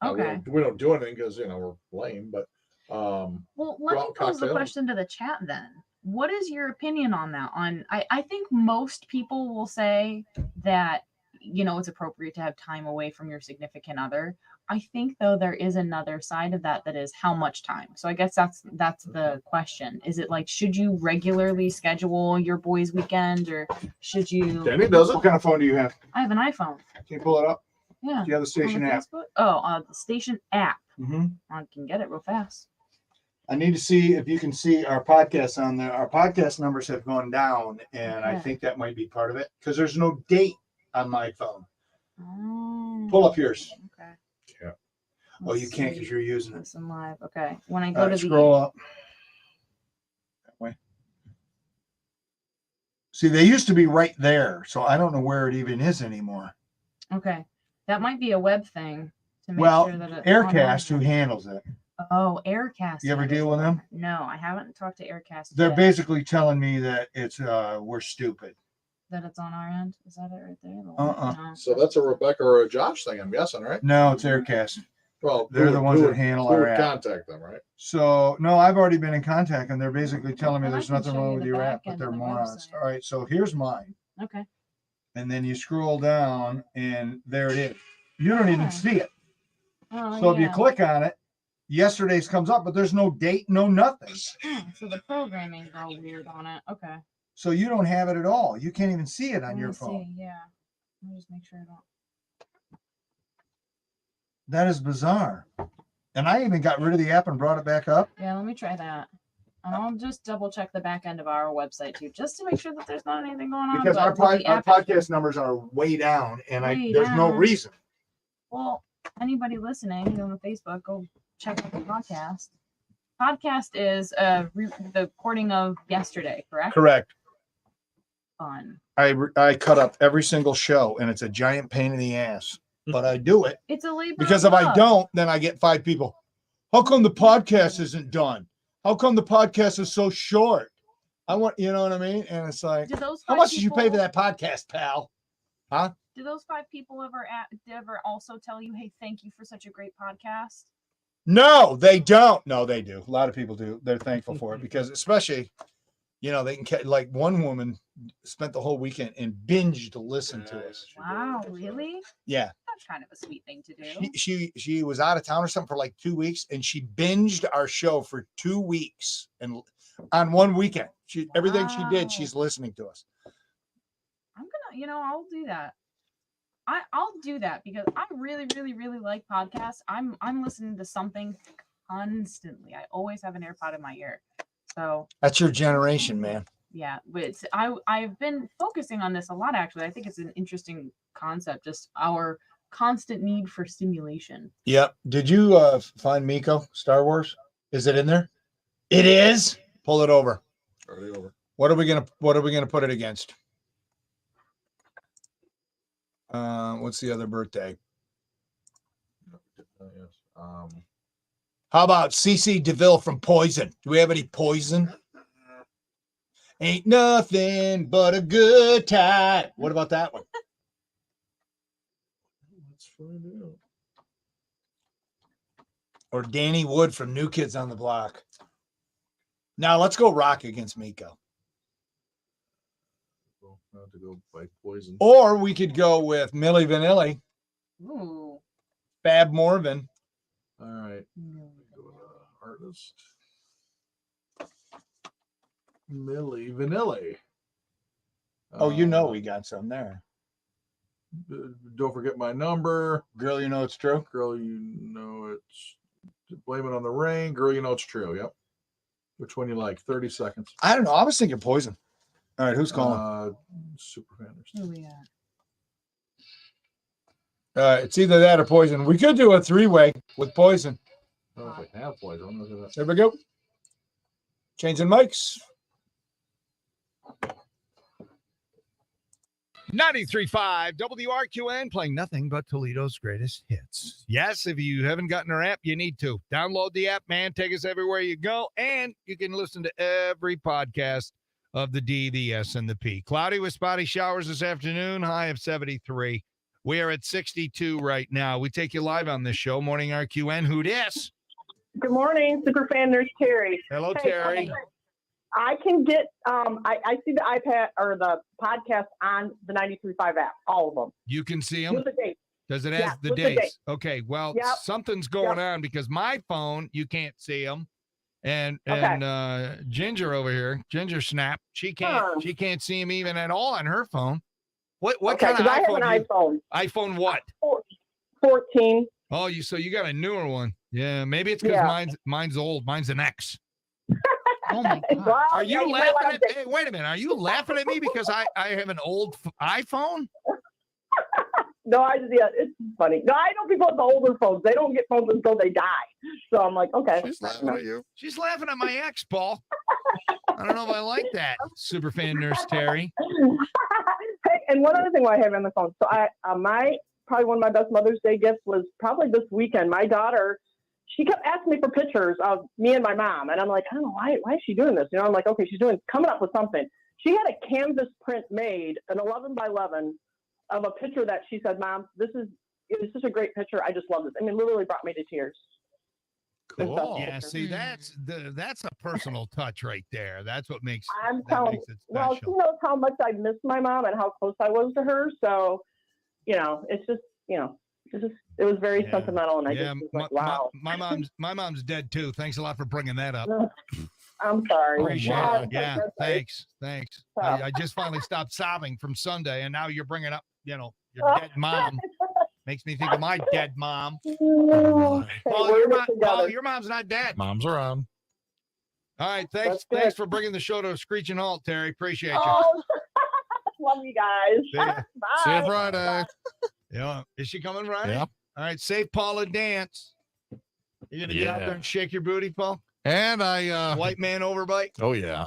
Okay. We don't do anything because we're lame, but Well, go let me out and pose the cocktail. question to the chat then. What is your opinion on that? I think most people will say that it's appropriate to have time away from your significant other. I think though there is another side of that is how much time. So I guess that's the question. Is it like, should you regularly schedule your boys' weekend, or should you? Danny does it. What kind of phone do you have? I have an iPhone. Can you pull it up? Yeah. Do you have the station On app? Facebook? Oh, the station app. Mm-hmm. I can get it real fast. I need to see if you can see our podcast on there. Our podcast numbers have gone down, and I Okay. think that might be part of it because there's no date on my phone. Oh, Pull up yours. okay. Yeah. Oh, you can't because you're using it. Listen live. Okay. When I go All to right, scroll up. That way. See, they used to be right there, so I don't know where it even is anymore. Okay. That might be a web thing to make Well, sure that it's Aircast, who online. handles it, Oh, Aircast. you ever handles deal with it. them? No, I haven't talked to Aircast. They're yet. basically telling me that it's we're stupid. That it's on our end. Is that it right there? No. So that's a Rebecca or a Josh thing, I'm guessing, right? No, it's Aircast. Well, They're who the would- ones who that would- handle who our would app. contact them, right? So no, I've already been in contact, and they're basically telling me Well, I there's can nothing show wrong you with the your back app, but end they're of the morons. website. All right, so here's mine, Okay. and then you scroll down, and there it is. You don't even see it. Oh, So if you yeah. click on it, yesterday's comes up, but there's no date, no nothing. So the programming's all weird on it. Okay. So you don't have it at all. You can't even see it on Let your me phone. see. Yeah. Let me just make sure I don't. That is bizarre. And I even got rid of the app and brought it back up. Yeah, let me try that. And I'll just double check the back end of our website too, just to make sure that there's not anything going on. Because but our, with the app- podcast numbers are way down, and Way there's no down. reason. Well, anybody listening on the Facebook, go check out the podcast. Podcast is the recording of yesterday, correct? Correct. fun. I cut up every single show, and it's a giant pain in the ass. But I do it It's a labor because of if I love. don't, then I get 5 people. How come the podcast isn't done? How come the podcast is so short? I want, you know what I mean? And it's like, Do those how 5 much did you pay people- for that podcast, pal? Huh? Do those 5 people ever also tell you, "Hey, thank you for such a great podcast"? No, they don't. No, they do. A lot of people do. They're thankful for it because, especially, they can like one woman spent the whole weekend and binged to listen to us. Wow, really? Yeah. That's kind of a sweet thing to do. She was out of town or something for like 2 weeks, and she binged our show for 2 weeks and on one weekend. Everything she did, she's listening to us. I'm gonna, I'll do that. I'll do that because I really, really, really like podcasts. I'm listening to something constantly. I always have an AirPod in my ear. So That's your generation, man. yeah, but I've been focusing on this a lot actually. I think it's an interesting concept, just our constant need for stimulation. Yep. Did you find Miko Star Wars? Is it in there? It is. Pull it over. Already over. What are we gonna put it against? What's the other birthday? How about CC DeVille from Poison? Do we have any Poison? Ain't nothing but a good time. What about that one? Let's find out. Or Danny Wood from New Kids on the Block. Now let's go rock against Miko. Not to go by Poison. Or we could go with Milli Vanilli, Ooh. Fab Morvan. All right. Go to artist. Milli Vanilli. Oh, we got some there. Don't forget my number. Girl, you know it's true. Girl, you know it's. Blame it on the rain. Girl, you know it's true. Yep. Which one you like? 30 seconds. I don't know. I was thinking Poison. All right, who's calling? Superfanners. Who we at? It's either that or Poison. We could do a 3-way with Poison. I don't know if I have Poison. Look at that. There we go. Changing mics. 93.5 WRQN, playing nothing but Toledo's greatest hits. Yes, if you haven't gotten our app, you need to. Download the app, man. Take us everywhere you go. And you can listen to every podcast of the D, the S, and the P. Cloudy with spotty showers this afternoon, high of 73. We are at 62 right now. We take you live on this show, Morning RQN. Who dis? Good morning, Superfan Nurse Terry. Hello, Terry. I can get, I see the iPad or the podcast on the 93.5 app, all of them. You can see them? With the date. Does it have Yeah, the with the dates? date. Okay, well, Yep. something's going on because my phone, you can't see them. And Ginger over here, Ginger Snap, she can't see him even at all on her phone. What kind of I have iPhone? an iPhone. iPhone what? 14. Oh, so you got a newer one. Yeah, maybe it's because mine's old. Mine's an X. Oh my God. Well, Are you you might laughing wanna at me? Wait a minute. Are you laughing at me because I have an old iPhone? No, it's funny. No, I know people with the older phones. They don't get phones until they die. So I'm like, okay. She's laughing at you. She's laughing at my ex, Paul. I don't know if I like that. Superfan Nurse Terry. Hey, and one other thing while I have you on the phone. So probably one of my best Mother's Day gifts was probably this weekend. My daughter, she kept asking me for pictures of me and my mom. And I'm like, I don't know, why is she doing this? I'm like, okay, she's coming up with something. She had a canvas print made, an 11 by 11 of a picture that she said, Mom, this is a great picture. I just love this. I mean, literally brought me to tears. Cool. Yeah, see, that's a personal touch right there. That's what makes I'm telling makes it well, special. she knows how much I miss my mom and how close I was to her. So, it's just, it was very sentimental. And I just was like, wow. My mom's dead too. Thanks a lot for bringing that up. I'm sorry. Appreciate Wow. it. Yeah, thanks. Oh. I just finally stopped sobbing from Sunday, and now you're bringing up, your dead mom. Makes me think of my dead mom. Paul, your mom's not dead. Mom's around. All right, thanks for bringing the show to a screeching halt, Terry. Appreciate you. Oh, love you guys. See ya. Bye. See you Friday. Yeah, is she coming Friday? Yep. All right, save Paula dance. You gonna get out there and shake your booty, Paul? And I white man overbite. Oh yeah.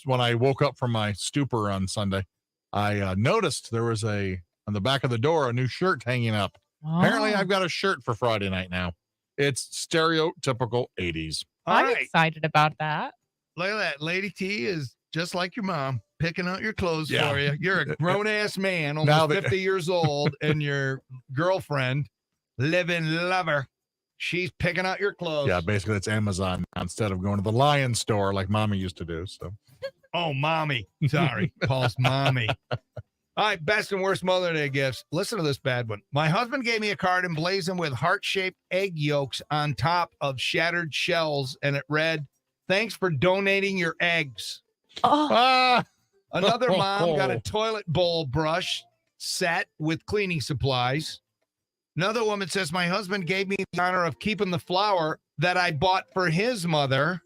when I woke up from my stupor on Sunday, I noticed there was on the back of the door, a new shirt hanging up. Apparently, I've got a shirt for Friday night now. It's stereotypical 80s. I'm excited about that. Look at that. Lady T is just like your mom, picking out your clothes Yeah. for you. You're a grown-ass man, Now almost that- 50 years old, and your girlfriend, living lover, she's picking out your clothes. Yeah, basically it's Amazon instead of going to the Lion store like Mommy used to do. So, Oh, mommy. Sorry, Paul's mommy. All right, best and worst Mother's Day gifts. Listen to this bad one. My husband gave me a card emblazoned with heart-shaped egg yolks on top of shattered shells, and it read, "Thanks for donating your eggs." Another mom got a toilet bowl brush set with cleaning supplies. Another woman says, my husband gave me the honor of keeping the flour that I bought for his mother.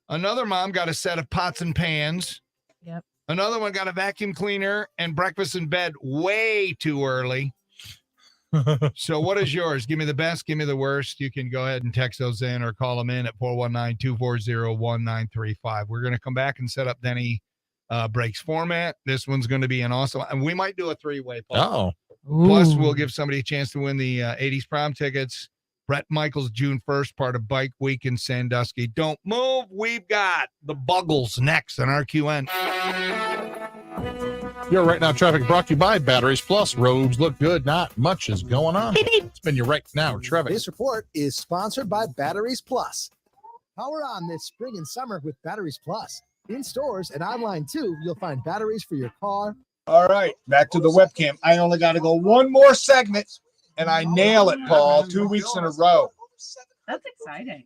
Another mom got a set of pots and pans. Yep. Another one got a vacuum cleaner and breakfast in bed way too early. So what is yours? Give me the best, give me the worst. You can go ahead and text those in or call them in at 419-240-1935. We're going to come back and set up Denny Breaks format. This one's going to be an awesome, and we might do a three-way. Oh. Plus, we'll give somebody a chance to win the 80s prom tickets. Brett Michaels, June 1st, part of Bike Week in Sandusky. Don't move. We've got the Buggles next on RQN. Your Right Now traffic brought to you by Batteries Plus. Roads look good. Not much is going on. It's been your Right Now traffic. This report is sponsored by Batteries Plus. Power on this spring and summer with Batteries Plus. In stores and online too, you'll find batteries for your car. All right, back to the webcam. I only got to go one more segment, and I nail it, Paul, 2 weeks in a row. That's exciting.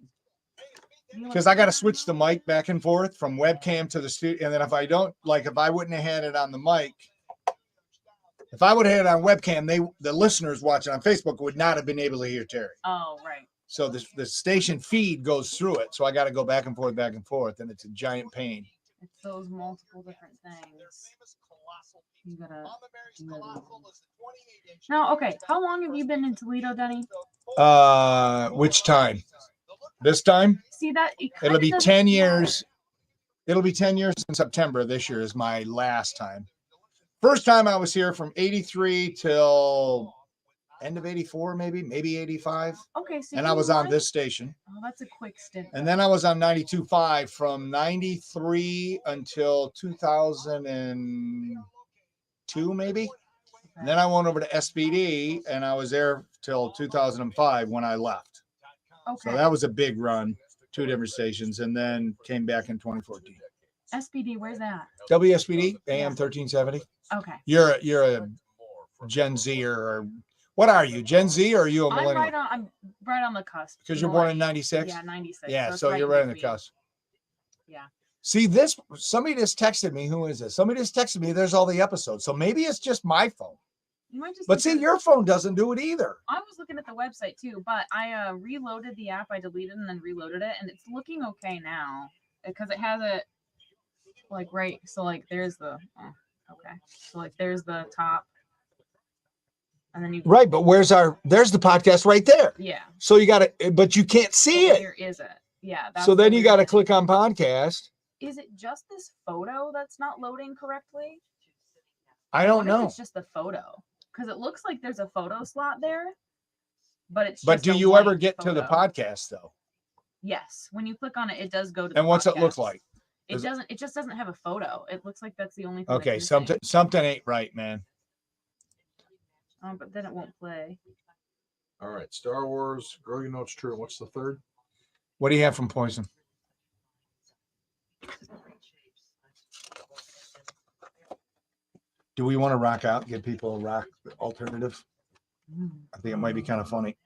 Because I got to switch the mic back and forth from webcam to the studio. And then if I don't, like if I wouldn't have had it on the mic, if I would have had it on webcam, the listeners watching on Facebook would not have been able to hear Terry. Oh, right. So the station feed goes through it. So I got to go back and forth, and it's a giant pain. It's those multiple different things. You gotta. Now, okay. How long have you been in Toledo, Denny? Which time? This time? See that? It'll be 10 years. It'll be 10 years in September. This year is my last time. First time I was here from 83 till end of 84, maybe 85. Okay. So and I was on this station. Oh, that's a quick stint. And then I was on 92.5 from 93 until 2002, maybe. Okay. And then I went over to SBD, and I was there till 2005 when I left. Okay. So that was a big run, 2 different stations, and then came back in 2014. SBD, where's that? WSBD, AM 1370. Okay. You're a Gen Z or what are you? Gen Z or are you a millennial? I'm right on the cusp. Because you're born in 96? Yeah, 96. Yeah, it's so you're right in the between. cusp. Yeah. See, somebody just texted me. Who is this? Somebody just texted me. There's all the episodes. So maybe it's just my phone. You might just But see, your phone doesn't do it either. I was looking at the website too, but I reloaded the app. I deleted and then reloaded it, and it's looking okay now because it has it like right. So like there's the okay. So like there's the top, and then you Right, but there's the podcast right there. Yeah. So you got to, but you can't see it. Where is it? Yeah. So then you got to click on podcast. Is it just this photo that's not loading correctly? I don't wonder if know. It's just the photo because it looks like there's a photo slot there, but it's. But just do a you ever white get to the photo. podcast though? Yes, when you click on it, it does go to. The And what's it look podcast. like? It Is it- doesn't. It just doesn't have a photo. It looks like that's the only thing. Okay, that's missing. something ain't right, man. But then it won't play. All right, Star Wars, Girl You Know It's True. What's the third? What do you have from Poison? Do we want to rock out, give people a rock alternative? I think it might be kind of funny.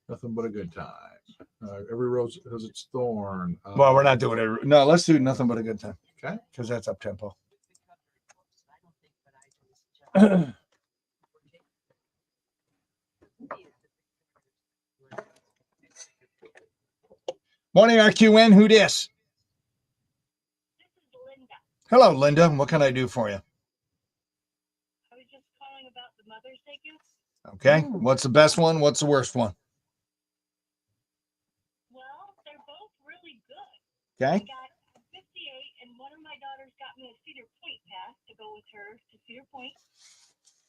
Nothing but a good time. Every rose has its thorn. Well, we're not doing it. No, let's do Nothing But a Good Time. Okay. Because that's up tempo. Morning, RQN. Who dis? Hello, Linda. What can I do for you? Okay. What's the best one? What's the worst one? Okay. with her to Cedar Point.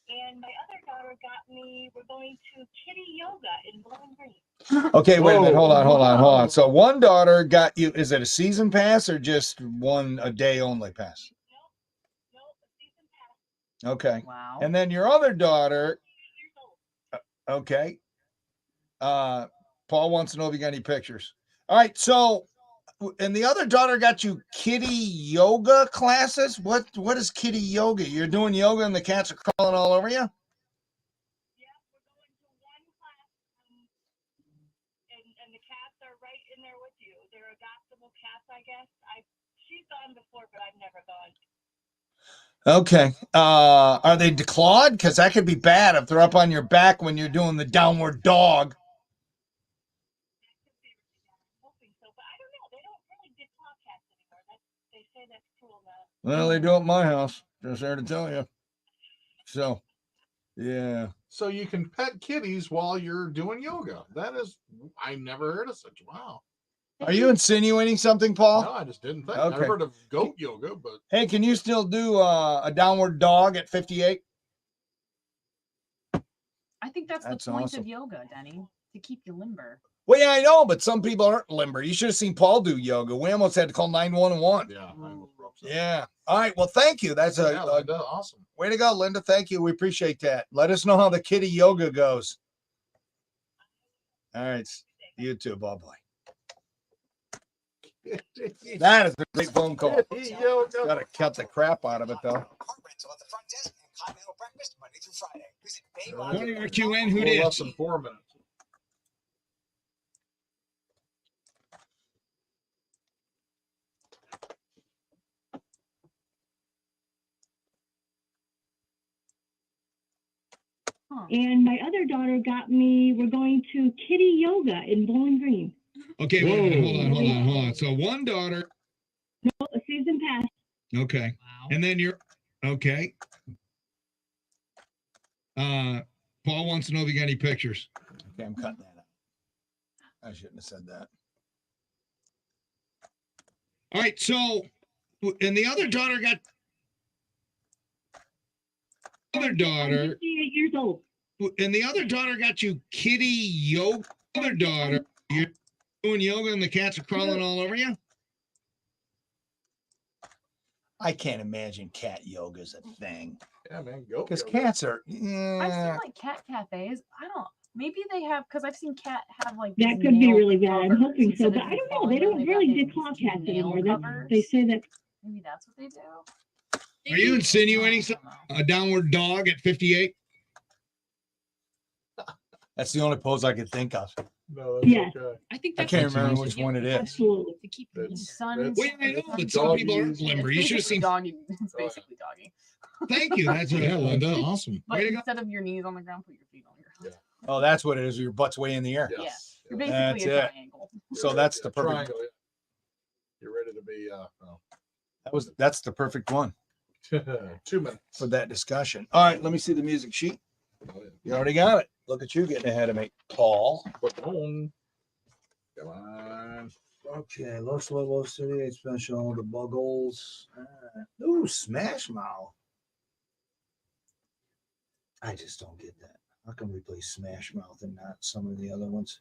And my other daughter got me, we're going to kitty yoga in Bowling Green. Okay, wait a minute. Whoa. Hold on. So one daughter got you, is it a season pass or just a day only pass? Okay. Wow. And then your other daughter, okay. Paul wants to know if you got any pictures. All right. So, and the other daughter got you kitty yoga classes. What is kitty yoga? You're doing yoga and the cats are crawling all over you? And the cats are right in there with you. They're adoptable cats, I guess. She's gone before, but I've never gone. Okay. Are they declawed? Because that could be bad if they're up on your back when you're doing the downward dog. Well, they do at my house. Just there to tell you. So, yeah. So you can pet kitties while you're doing yoga. That is, I never heard of such. Wow. Are you insinuating something, Paul? No, I just didn't think. Okay. I've heard of goat yoga, but Hey, can you still do a downward dog at 58? I think that's That's the point awesome. of yoga, Denny, to keep you limber. Well, yeah, I know, but some people aren't limber. You should have seen Paul do yoga. We almost had to call 911. yeah, I almost broke something. Yeah. All right. Well, thank you. That's Yeah, Linda, awesome. way to go, Linda. Thank you. We appreciate that. Let us know how the kitty yoga goes. All right. You too, bye bye. That is a great phone call. Got to cut the crap out of it, though. Morning, RQN. Who Well, dis? less than 4 minutes. And my other daughter got me, we're going to kitty yoga in Bowling Green. Okay, wait a minute. Hold on. So one daughter. No, a season pass. Okay. And then you're okay. Paul wants to know if you got any pictures. Okay, I'm cutting that out. I shouldn't have said that. All right. So, and the other daughter got. Other daughter. 58 years old. And the other daughter got you kitty yoga. Other daughter, you're doing yoga and the cats are crawling all over you? I can't imagine cat yoga is a thing. Yeah, man, go. Because cats are. I've seen like cat cafes. I don't. Maybe they have because I've seen cat have like. That these could be nail really bad. I'm covers hoping so, instead but of I don't know. falling They in, don't they've got really these declaw nail cats anymore. covers. They say that. Maybe that's what they do. Are you insinuating a downward dog at 58? That's the only pose I could think of. No, that's Yes. okay. I think I that's can't what remember you which should one do it is. Absolutely. to keep Sun. Well, I know, but some people aren't limber. You should have seen. Doggy. It's basically doggy. Thank you. That's what. Yeah, Linda, awesome. But Way to go. instead of your knees on the ground, put your feet on the ground. Oh, that's what it is. Your butt's way in the air. Yeah. Yes. You're That's basically a it. triangle. So that's the perfect. Triangle, yeah. You're ready to be. That's the perfect one 2 minutes. for that discussion. All right, let me see the music sheet. You already got it. Look at you getting ahead of me, Paul. Put on. Come on. Okay, Los Lobos 38 special, the Buggles. Ooh, Smash Mouth. I just don't get that. How come we play Smash Mouth and not some of the other ones?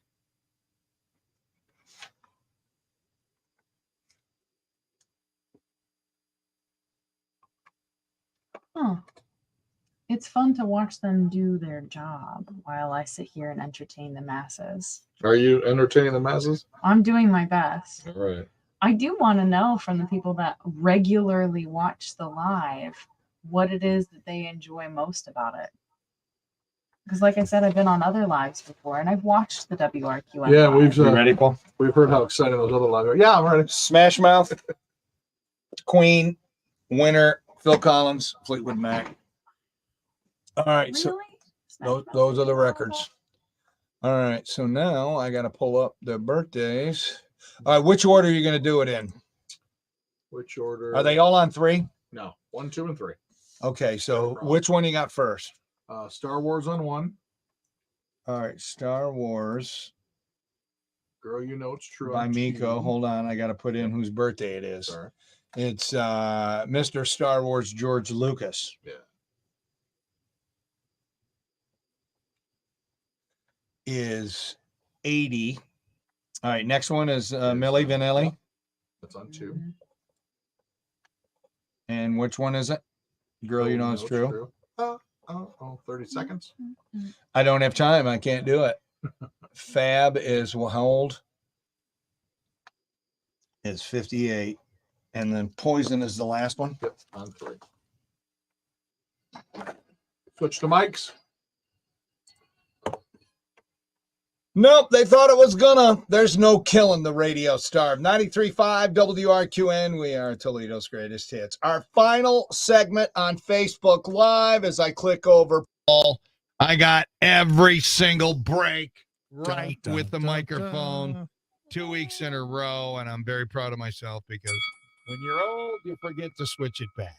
Huh. It's fun to watch them do their job while I sit here and entertain the masses. Are you entertaining the masses? I'm doing my best. All right. I do want to know from the people that regularly watch the live what it is that they enjoy most about it. Because, like I said, I've been on other lives before and I've watched the WRQN. Yeah, live. we've You ready, Paul? we've heard how exciting those other live are. Yeah, I'm ready. Smash Mouth, Queen, Winner, Phil Collins, Fleetwood Mac. All right, so those are the records. All right, so now I got to pull up the birthdays. All right, which order are you going to do it in? Which order? Are they all on 3? No, 1, 2, and 3. Okay, so which one you got first? Star Wars on 1. All right, Star Wars Girl, You Know It's True. by on Miko. 2. Hold on, I got to put in whose birthday it is. Sorry. It's Mr. Star Wars George Lucas. Yeah. Is 80. All right, next one is Milli Vanilli. That's on 2. And which one is it? Girl, you know it's true. 30 seconds. I don't have time. I can't do it. Fab is how old? It's 58. And then Poison is the last one. Yep, on 3. Switch to mics. Nope, they thought it was gonna. There's no killing the radio star. 93.5 WRQN. We are Toledo's greatest hits. Our final segment on Facebook Live as I click over Paul. I got every single break right with the microphone 2 weeks in a row, and I'm very proud of myself because when you're old, you forget to switch it back.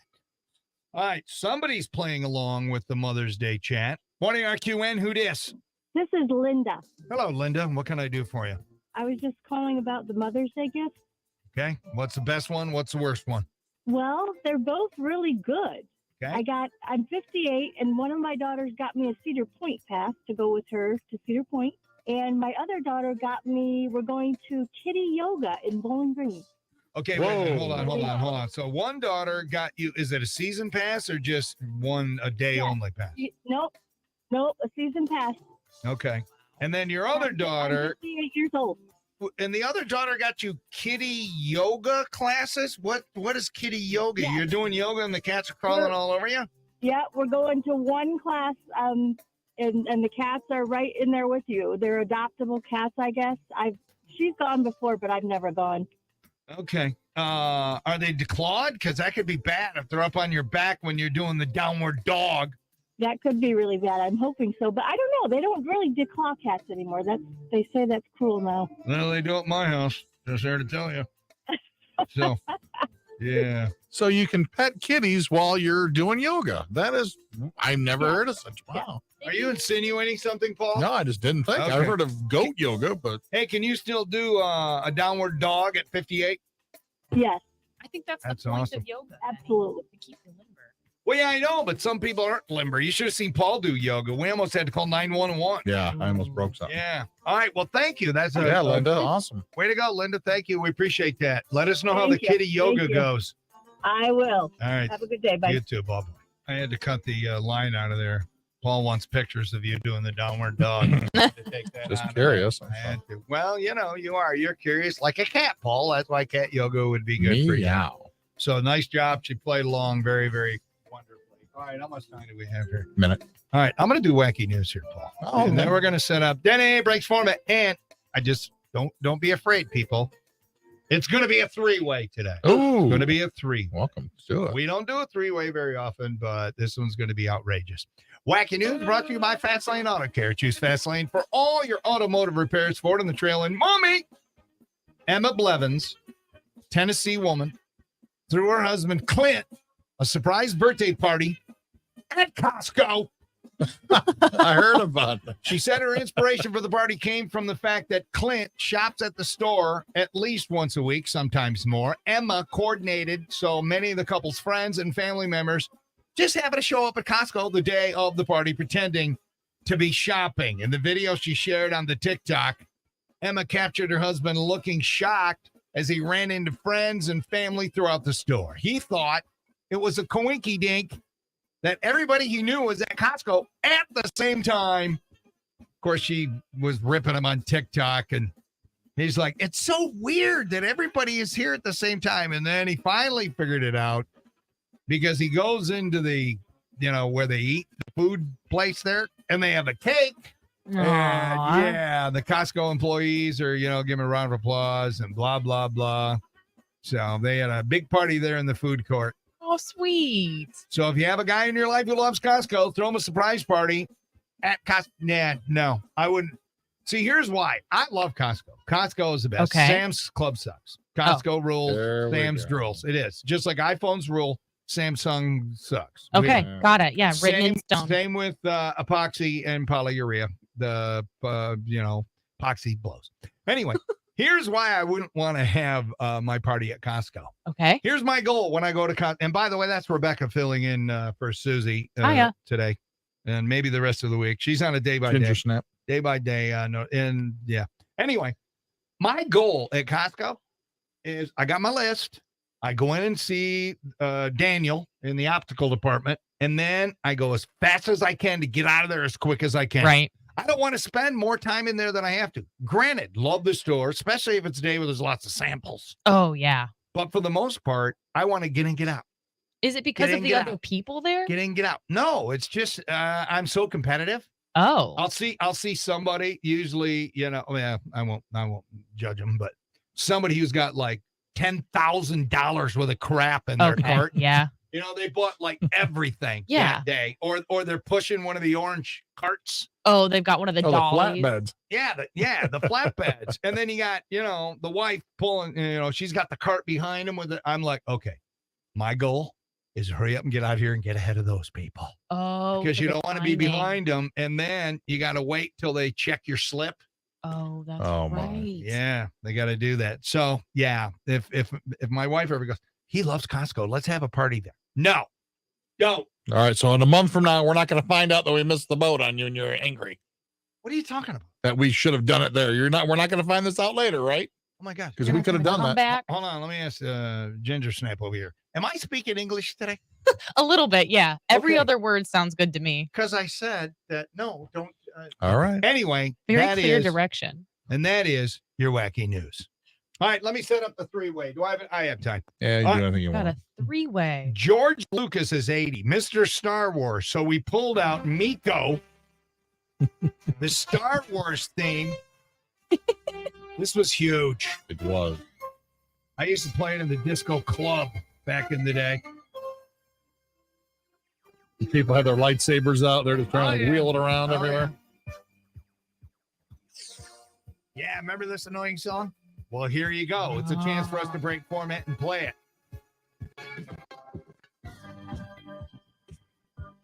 All right, somebody's playing along with the Mother's Day chat. Morning, RQN. Who dis? This is Linda. Hello, Linda. What can I do for you? I was just calling about the Mother's Day gift. Okay. What's the best one? What's the worst one? Well, they're both really good. Okay. I'm 58, and one of my daughters got me a Cedar Point pass to go with her to Cedar Point. And my other daughter we're going to Kitty Yoga in Bowling Green. Okay, wait a minute. Hold on. So one daughter got you, is it a season pass or just a day only pass? Nope, a season pass. Okay. And then your other daughter, I'm 58 years old. and the other daughter got you kitty yoga classes? What is kitty yoga? Yeah. You're doing yoga and the cats are crawling all over you? Yeah, we're going to one class, and the cats are right in there with you. They're adoptable cats, I guess. She's gone before, but I've never gone. Okay. Are they declawed? Because that could be bad if they're up on your back when you're doing the downward dog. That could be really bad. I'm hoping so, but I don't know. They don't really declaw cats anymore. They say that's cruel now. Well, they do at my house. Just there to tell you. So, yeah. So you can pet kitties while you're doing yoga. That is, I've never heard of such. Wow. Are you insinuating something, Paul? No, I just didn't think. Okay. I've heard of goat yoga, but Hey, can you still do a downward dog at 58? Yes. I think that's That's the point awesome. of yoga. Absolutely. To keep you limber. Well, yeah, I know, but some people aren't limber. You should have seen Paul do yoga. We almost had to call 911. yeah, I almost broke something. Yeah. All right. Well, thank you. That's Linda, awesome. Way to go, Linda. Thank you. We appreciate that. Let us know how the Thank you. kitty yoga Thank you. goes. I will. All right. Have a good day. Bye. You too, Bob. I had to cut the line out of there. Paul wants pictures of you doing the downward dog. To take that Just out of curious. there. I had to. Well, you are. You're curious like a cat, Paul. That's why cat yoga would be good for you. Meow. So nice job. She played along very, very wonderfully. All right. How much time do we have here? Minute. All right. I'm going to do wacky news here, Paul. Oh, and then okay. we're going to set up Denny breaks format. And I just don't be afraid, people. It's going to be a three-way today. Ooh. It's going to be a three. Welcome to it. We don't do a three-way very often, but this one's going to be outrageous. Wacky news brought to you by Fastlane Auto Care. Choose Fastlane for all your automotive repairs. Ford on the trail. And mommy, Emma Blevins, Tennessee woman, threw her husband Clint a surprise birthday party at Costco. I heard about that. She said her inspiration for the party came from the fact that Clint shops at the store at least once a week, sometimes more. Emma coordinated so many of the couple's friends and family members just happened to show up at Costco the day of the party pretending to be shopping. In the video she shared on the TikTok, Emma captured her husband looking shocked as he ran into friends and family throughout the store. He thought it was a coinky dink that everybody he knew was at Costco at the same time. Of course, she was ripping him on TikTok, and he's like, it's so weird that everybody is here at the same time. And then he finally figured it out because he goes into the, where they eat, the food place there, and they have a cake. And yeah, the Costco employees are, giving a round of applause and blah, blah, blah. So they had a big party there in the food court. Oh, sweet. So if you have a guy in your life who loves Costco, throw him a surprise party at Costco. Nah, no, I wouldn't. See, here's why. I love Costco. Costco is the best. Okay. Sam's Club sucks. Costco rules. There we Sam's go. rules. It is. Just like iPhones rule, Samsung sucks. Okay, got it. Yeah, written in stone. Same with epoxy and polyurea. The, epoxy blows. Anyway, Here's why I wouldn't want to have my party at Costco. Okay. Here's my goal when I go to Costco. And by the way, that's Rebecca filling in for Susie Hiya. today, and maybe the rest of the week. She's on a day by Ginger day. snap. Day by day. No, and yeah. Anyway, my goal at Costco is I got my list. I go in and see Daniel in the optical department, and then I go as fast as I can to get out of there as quick as I can. Right. I don't want to spend more time in there than I have to. Granted, love the store, especially if it's a day where there's lots of samples. Oh, yeah. But for the most part, I want to get in, get out. Is it because Get of in, the get other out. people there? Get in, get out. No, it's just I'm so competitive. Oh. I'll see somebody, usually, I won't judge them, but somebody who's got like $10,000 worth of crap in their cart. Yeah. They bought like everything Yeah. that day, or they're pushing one of the orange carts. Oh, they've got one of the dollies. The flatbeds. Yeah, the flatbeds. And then you got, the wife pulling, she's got the cart behind him with it. I'm like, okay, my goal is hurry up and get out here and get ahead of those people. Oh, because for you the don't want to be timing. behind them, and then you got to wait till they check your slip. Oh, that's Oh, my. right. Yeah, they got to do that. So yeah, if my wife ever goes, he loves Costco, let's have a party there. No, don't. All right. So in a month from now, we're not going to find out that we missed the boat on you and you're angry What are you talking about? that we should have done it there. We're not going to find this out later, right? Oh my gosh, Because we could have done that. Back. Hold on, let me ask Ginger Snap over here. Am I speaking English today? A little bit, yeah. Every Okay. other word sounds good to me. Because I said that no, don't. All right. Anyway, Very that clear is- direction. and that is your wacky news. All right, let me set up the three-way. Do I have it? I have time. Yeah, you All do right. anything you Got want. a three-way. George Lucas is 80, Mr. Star Wars. So we pulled out Miko, the Star Wars theme. This was huge. It was. I used to play it in the disco club back in the day. People have their lightsabers out. They're just trying to wheel it around Oh, everywhere. Yeah, remember this annoying song? Well, here you go. It's a chance for us to break format and play it.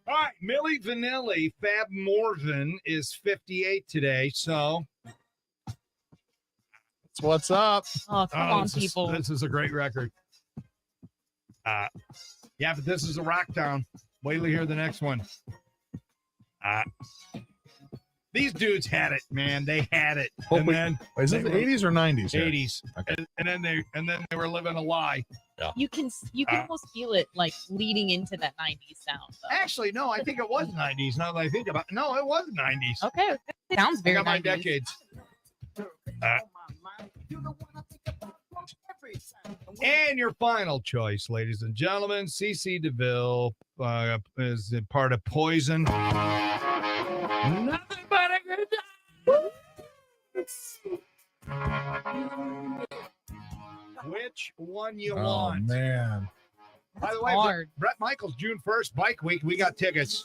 All right, Milli Vanilli, Fab Morgan is 58 today. So what's up? Oh, come on, this people. This is a great record. Yeah, but this is a rock town. Wait till you hear the next one. These dudes had it, man. They had it. And then Is it the 80s or 90s? here? 80s. Okay. And then they were living a lie. Yeah. You can almost feel it like leading into that 90s sound. Though. Actually, no, I think it was 90s. Now that I think about it. No, it was 90s. Okay. Sounds I very got my 90s. decades. And your final choice, ladies and gentlemen, CC DeVille is a part of Poison. Nothing but a good time. Which one you Oh, want? man. By the way, hard. Brett Michaels, June 1st, Bike Week. We got tickets.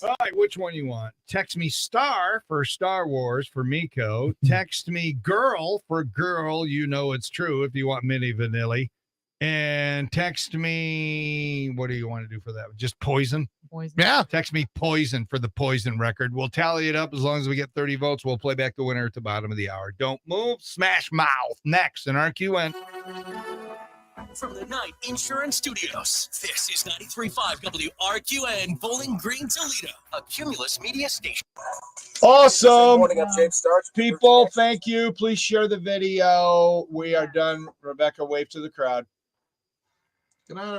All right, which one you want? Text me star for Star Wars for Miko. Text me girl for girl. You know it's true if you want Milli Vanilli. And text me, what do you want to do for that? Just Poison? Poison. Yeah. Text me Poison for the Poison record. We'll tally it up. As long as we get 30 votes, we'll play back the winner at the bottom of the hour. Don't move. Smash Mouth next in RQN. From the Night Insurance Studios, this is 93.5 WRQN, Bowling Green, Toledo, a Cumulus media station. Awesome. Morning, I'm James Starch. People, thank you. Please share the video. We are done. Rebecca, wave to the crowd. Good night, everybody.